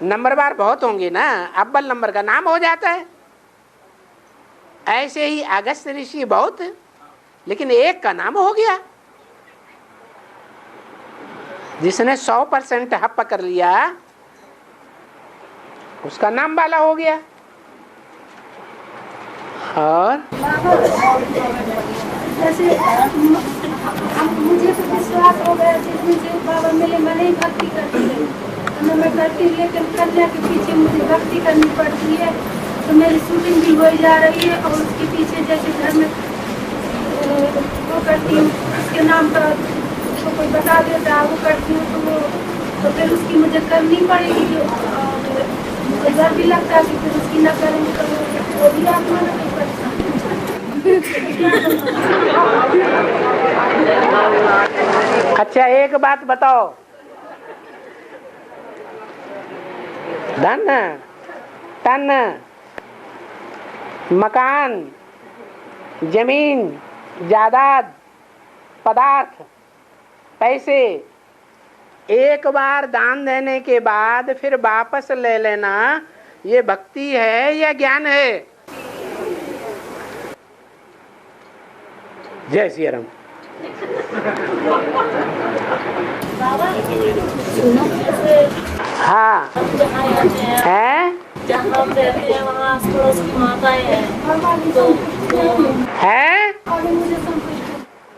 नंबरवार बहुत होंगे ना, अव्वल नंबर का नाम हो जाता है। ऐसे ही अगस्त ऋषि बहुत, लेकिन एक का नाम हो गया। जिसने 100% हप कर लिया उसका नाम वाला हो गया। और
जैसे मुझे तो विश्वास हो गया जिस दिन से बाबा मिले, मैंने ही भक्ति करती है तो मैं करती, लेकिन कन्या के पीछे मुझे भक्ति करनी पड़ती है। तो मेरी शूटिंग भी हो जा रही है और उसके पीछे जैसे घर में वो करती हूँ, उसके नाम पर उसको कोई बता देता है वो करती हूँ, तो फिर उसकी मुझे करनी पड़ेगी। मुझे डर भी लगता है कि फिर उसकी न करेंगे तो वो भी आत्मा न कोई परेशान।
अच्छा, एक बात बताओ, धन, तन, मकान, जमीन, जायदाद, पदार्थ, पैसे, एक बार दान देने के बाद फिर वापस ले लेना, ये भक्ति है या ज्ञान है? जय श्री राम। हाँ, है,
जहाँ हम रहते हैं वहाँ आस पड़ोस की माताएं हैं तो
है।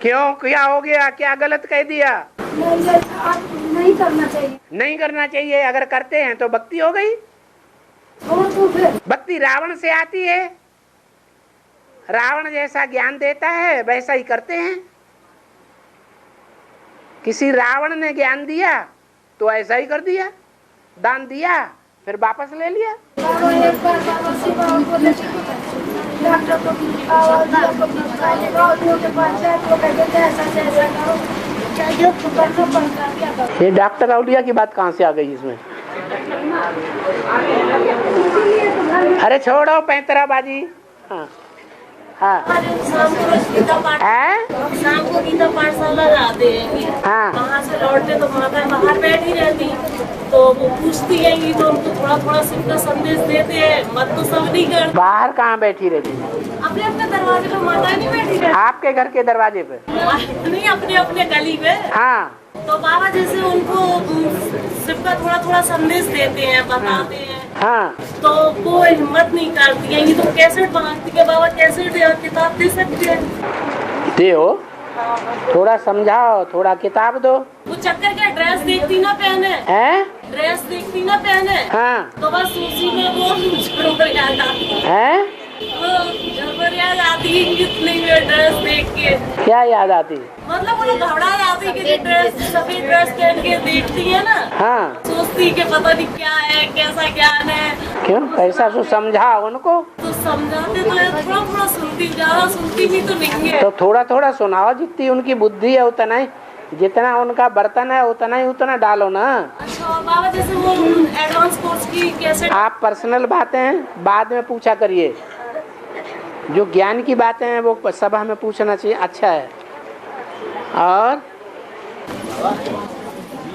क्यों, क्या हो गया? क्या गलत कह दिया?
नहीं करना चाहिए।
नहीं करना चाहिए, अगर करते हैं तो भक्ति हो गई।
तो फिर
भक्ति रावण से आती है, रावण जैसा ज्ञान देता है वैसा ही करते हैं। किसी रावण ने ज्ञान दिया तो ऐसा ही कर दिया, दान दिया फिर वापस ले लिया।
एक बार बाबा शिव बाबा बोले डॉक्टर को आवाज दिया के पास जाए तो कहते थे ऐसा ऐसा करो, चाहिए तो करना पड़ता है, क्या करो।
ये डॉक्टर औलिया की बात कहाँ से आ गई इसमें?
इसीलिए तो घर
अरे छोड़ो पैंतराबाजी। हाँ हाँ
शाम को गीता पाठ, शाम को गीता पाठशाला जाते हैं।
हाँ।
वहाँ से लौटते तो माता बाहर बैठी रहती, तो वो पूछती है तो उनको थोड़ा थोड़ा शिव का संदेश देते हैं। मत तो सब नहीं करते।
बाहर कहाँ बैठी रहती?
अपने अपने दरवाजे पे माता नहीं बैठी रहती।
आपके घर के दरवाजे पे?
नहीं, अपने अपने गली में।
हाँ।
तो बाबा जैसे उनको शिव का थोड़ा थोड़ा संदेश देते हैं, बताते हैं।
हाँ।
तो वो हिम्मत नहीं करती है। ये तो कैसेट मांगती है, बाबा कैसेट या किताब दे सकते हैं?
दे हो, थोड़ा समझाओ, थोड़ा किताब दो।
वो चक्कर क्या, ड्रेस देखती ना पहने
हैं?
ड्रेस देखती ना पहने।
हाँ।
तो बस उसी में वो झड़बड़ याद आती
है।
वो झड़बड़ याद आती है कितनी में ड्रेस देख के।
क्या याद आती?
मतलब वो घबरा जाती है कि ड्रेस, सफेद ड्रेस पहन के देखती है ना।
हाँ।
सोचती कि पता नहीं क्या है, कैसा ज्ञान है।
क्यों ऐसा तो समझाओ उनको।
तो समझाते तो है, थोड़ा थोड़ा सुनती, ज्यादा सुनती भी तो नहीं है।
तो थोड़ा थोड़ा सुनाओ, जितनी उनकी बुद्धि है उतना ही, जितना उनका बर्तन है उतना डालो ना।
अच्छा बाबा, जैसे वो एडवांस कोर्स की कैसे?
आप पर्सनल बातें बाद में पूछा करिए, जो ज्ञान की बातें हैं वो सभा में पूछना चाहिए। अच्छा है। और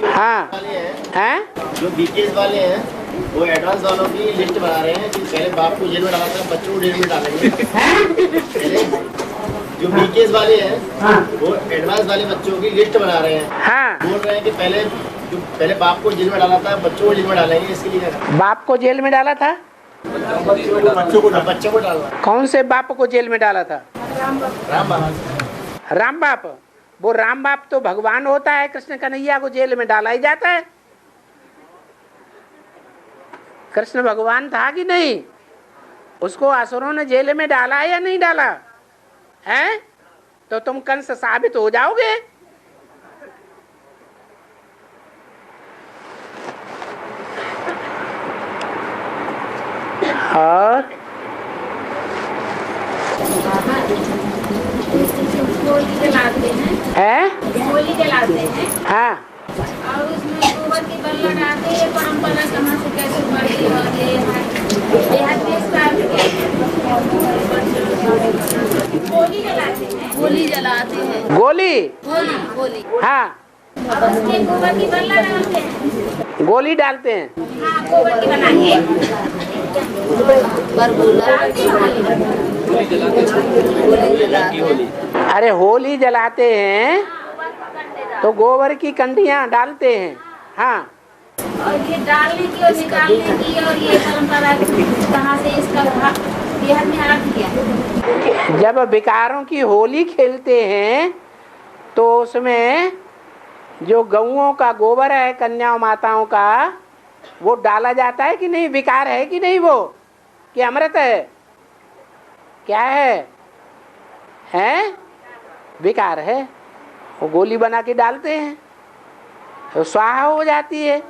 हाँ हैं
जो बीकेएस वाले हैं वो एडवांस वालों की लिस्ट बना रहे हैं कि पहले बाप को जेल में डाला था, बच्चों को जेल में डालेंगे। पहले जो बीकेएस वाले हैं वो एडवांस वाले बच्चों की लिस्ट बना रहे हैं।
हाँ।
बोल रहे हैं कि पहले बाप को जेल में डाला था, बच्चों को जेल में डालेंगे। इसके लिए
बाप को जेल में डाला था,
बच्चों को डालना।
कौन से बाप को जेल में डाला था? राम बाप। वो राम बाप तो भगवान होता है, कृष्ण कन्हैया को जेल में डाला ही जाता है। कृष्ण भगवान था कि नहीं? उसको असुरों ने जेल में डाला या नहीं डाला है? तो तुम कंस साबित हो जाओगे। और
होली जलाते हैं। होली जलाते हैं।
हाँ।
और उसमें गोबर की बल्ला डालते हैं। परंपरा कहाँ से कैसे बढ़ी और होली जलाते हैं।
होली जलाते हैं।
गोली।
होली होली।
हाँ।
और उसमें गोबर की बल्ला डालते हैं।
गोली डालते हैं।
हाँ, गोबर की बना के
अरे होली जलाते हैं तो गोबर की कंडियां डालते हैं। हाँ।
और ये डालने की और निकालने की और ये परंपरा कहाँ से इसका बिहार में आ गया?
जब विकारों की होली खेलते हैं तो उसमें जो गऊओं का गोबर है, कन्या माताओं का, वो डाला जाता है कि नहीं? विकार है कि नहीं? वो कि अमृत है? क्या है? हैं? विकार है। वो गोली बना के डालते हैं तो स्वाहा हो जाती है।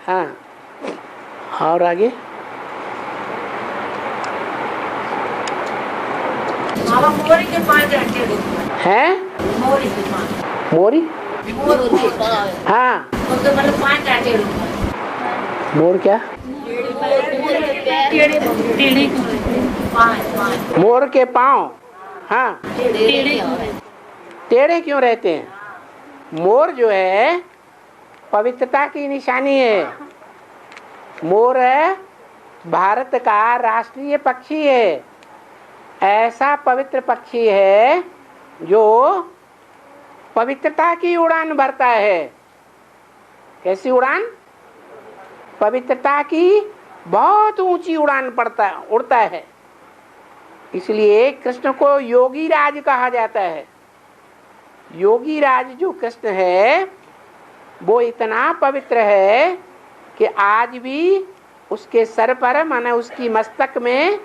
हाँ। और आगे
मोरी के 5 घंटे
हैं?
मोरी के 5
मोरी। हाँ।
उनके मतलब 5 घंटे।
मोर क्या? मोर के पाँव। हाँ। टेढ़े क्यों रहते हैं? मोर जो है पवित्रता की निशानी है। मोर भारत का राष्ट्रीय पक्षी है। ऐसा पवित्र पक्षी है जो पवित्रता की उड़ान भरता है। कैसी उड़ान? पवित्रता की बहुत ऊंची उड़ान उड़ता है। इसलिए कृष्ण को योगी राज कहा जाता है। योगी राज जो कृष्ण है वो इतना पवित्र है कि आज भी उसके सर पर, माने उसकी मस्तक में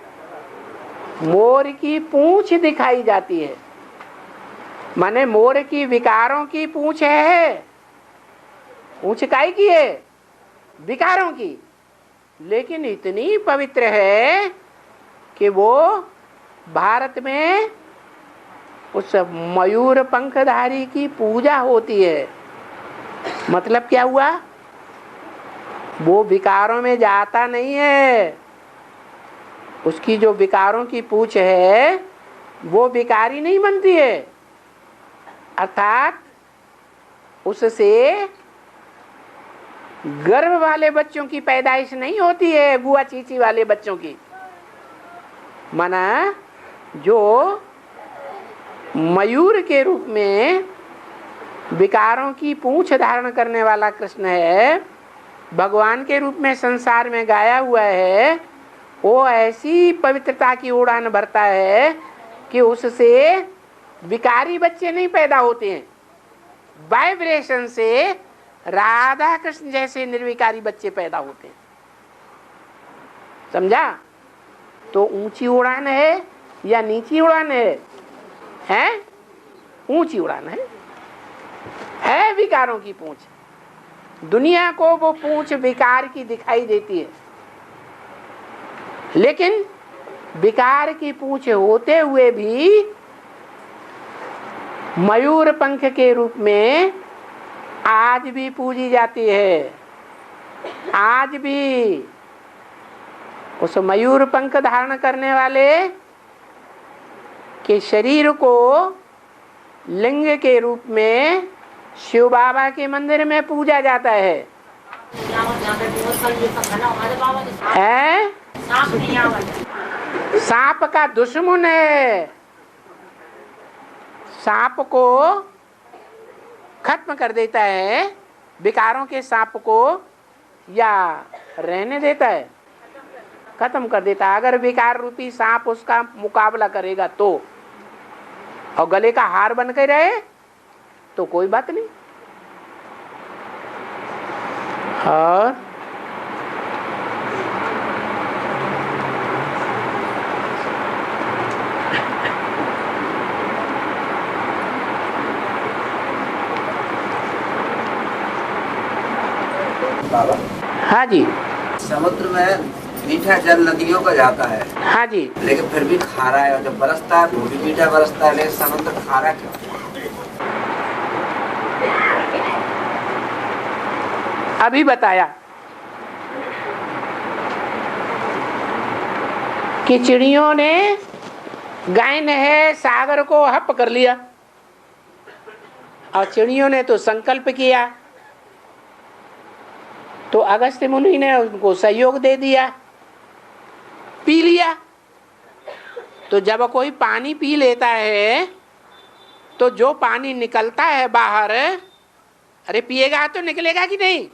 मोर की पूंछ दिखाई जाती है। माने मोर की विकारों की पूंछ है। पूंछ काई की है? विकारों की। लेकिन इतनी पवित्र है कि वो भारत में उस मयूर पंखधारी की पूजा होती है। मतलब क्या हुआ? वो विकारों में जाता नहीं है, उसकी जो विकारों की पूछ है वो विकारी नहीं बनती है, अर्थात उससे गर्भ वाले बच्चों की पैदाइश नहीं होती है, बुआ चीची वाले बच्चों की। माना जो मयूर के रूप में विकारों की पूंछ धारण करने वाला कृष्ण है, भगवान के रूप में संसार में गाया हुआ है, वो ऐसी पवित्रता की उड़ान भरता है कि उससे विकारी बच्चे नहीं पैदा होते हैं, वाइब्रेशन से राधा कृष्ण जैसे निर्विकारी बच्चे पैदा होते हैं। समझा? तो ऊंची उड़ान है या नीची उड़ान है? हैं? ऊंची उड़ान है विकारों की पूंछ। दुनिया को वो पूंछ विकार की दिखाई देती है, लेकिन विकार की पूंछ होते हुए भी मयूर पंख के रूप में आज भी पूजी जाती है। आज भी उस मयूर पंख धारण करने वाले के शरीर को लिंग के रूप में शिव बाबा के मंदिर में पूजा जाता है। सांप का दुश्मन है, सांप को खत्म कर देता है, विकारों के सांप को या रहने देता है, खत्म कर देता है। अगर विकार रूपी सांप उसका मुकाबला करेगा तो, और गले का हार बन के रहे तो कोई बात नहीं। और
बाबा,
हाँ जी,
समुद्र में मीठा जल नदियों का जाता है,
हाँ जी,
लेकिन फिर भी खारा है, और जब बरसता है वो भी मीठा बरसता है, लेकिन समुद्र खारा क्यों?
अभी बताया कि चिड़ियों ने गाय है सागर को हप कर लिया, और चिड़ियों ने तो संकल्प किया, तो अगस्त्य मुनि ने उनको सहयोग दे दिया, पी लिया। तो जब कोई पानी पी लेता है तो जो पानी निकलता है बाहर, अरे पिएगा तो निकलेगा कि नहीं?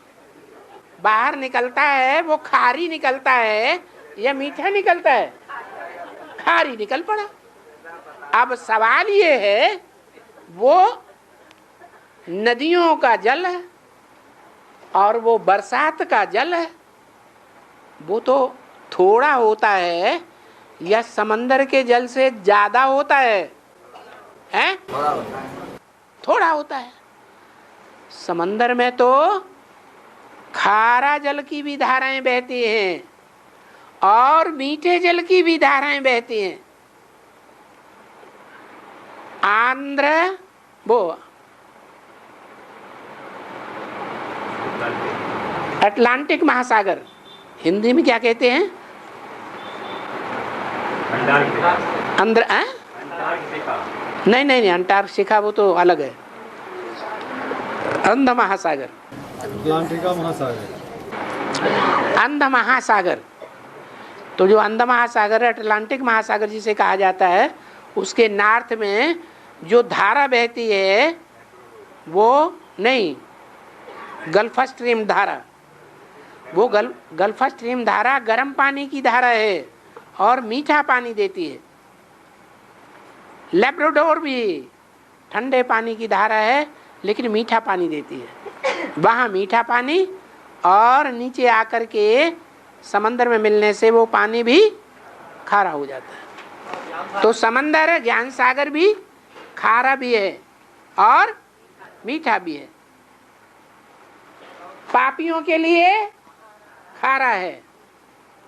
बाहर निकलता है वो खारी निकलता है या मीठा निकलता है? खारी निकल पड़ा। अब सवाल ये है, वो नदियों का जल है और वो बरसात का जल है, वो तो थोड़ा होता है या समंदर के जल से ज्यादा होता है? हैं? थोड़ा होता है। समंदर में तो खारा जल की भी धाराएं बहती हैं और मीठे जल की भी धाराएं बहती हैं। आंध्र वो अटलांटिक महासागर, हिंदी में क्या कहते हैं? अंदर नहीं, अंटार्कटिका वो तो अलग है। अंध महासागर,
अटलांटिका महासागर,
अंध महासागर। तो जो अंध महासागर अटलांटिक महासागर जिसे कहा जाता है, उसके नॉर्थ में जो धारा बहती है वो नहीं, गल्फ स्ट्रीम धारा, वो गल्फ स्ट्रीम धारा गर्म पानी की धारा है और मीठा पानी देती है। लैब्राडोर भी ठंडे पानी की धारा है लेकिन मीठा पानी देती है। वहाँ मीठा पानी और नीचे आकर के समंदर में मिलने से वो पानी भी खारा हो जाता है। तो समंदर ज्ञान सागर भी खारा भी है और मीठा भी है। पापियों के लिए खारा है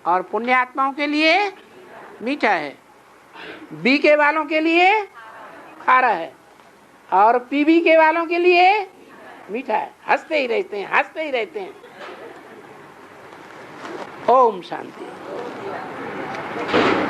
और पुण्यात्माओं के लिए मीठा है। बीके वालों के लिए खारा है और पीबी के वालों के लिए मीठा है। हंसते ही रहते हैं, हंसते ही रहते हैं। ओम शांति। है।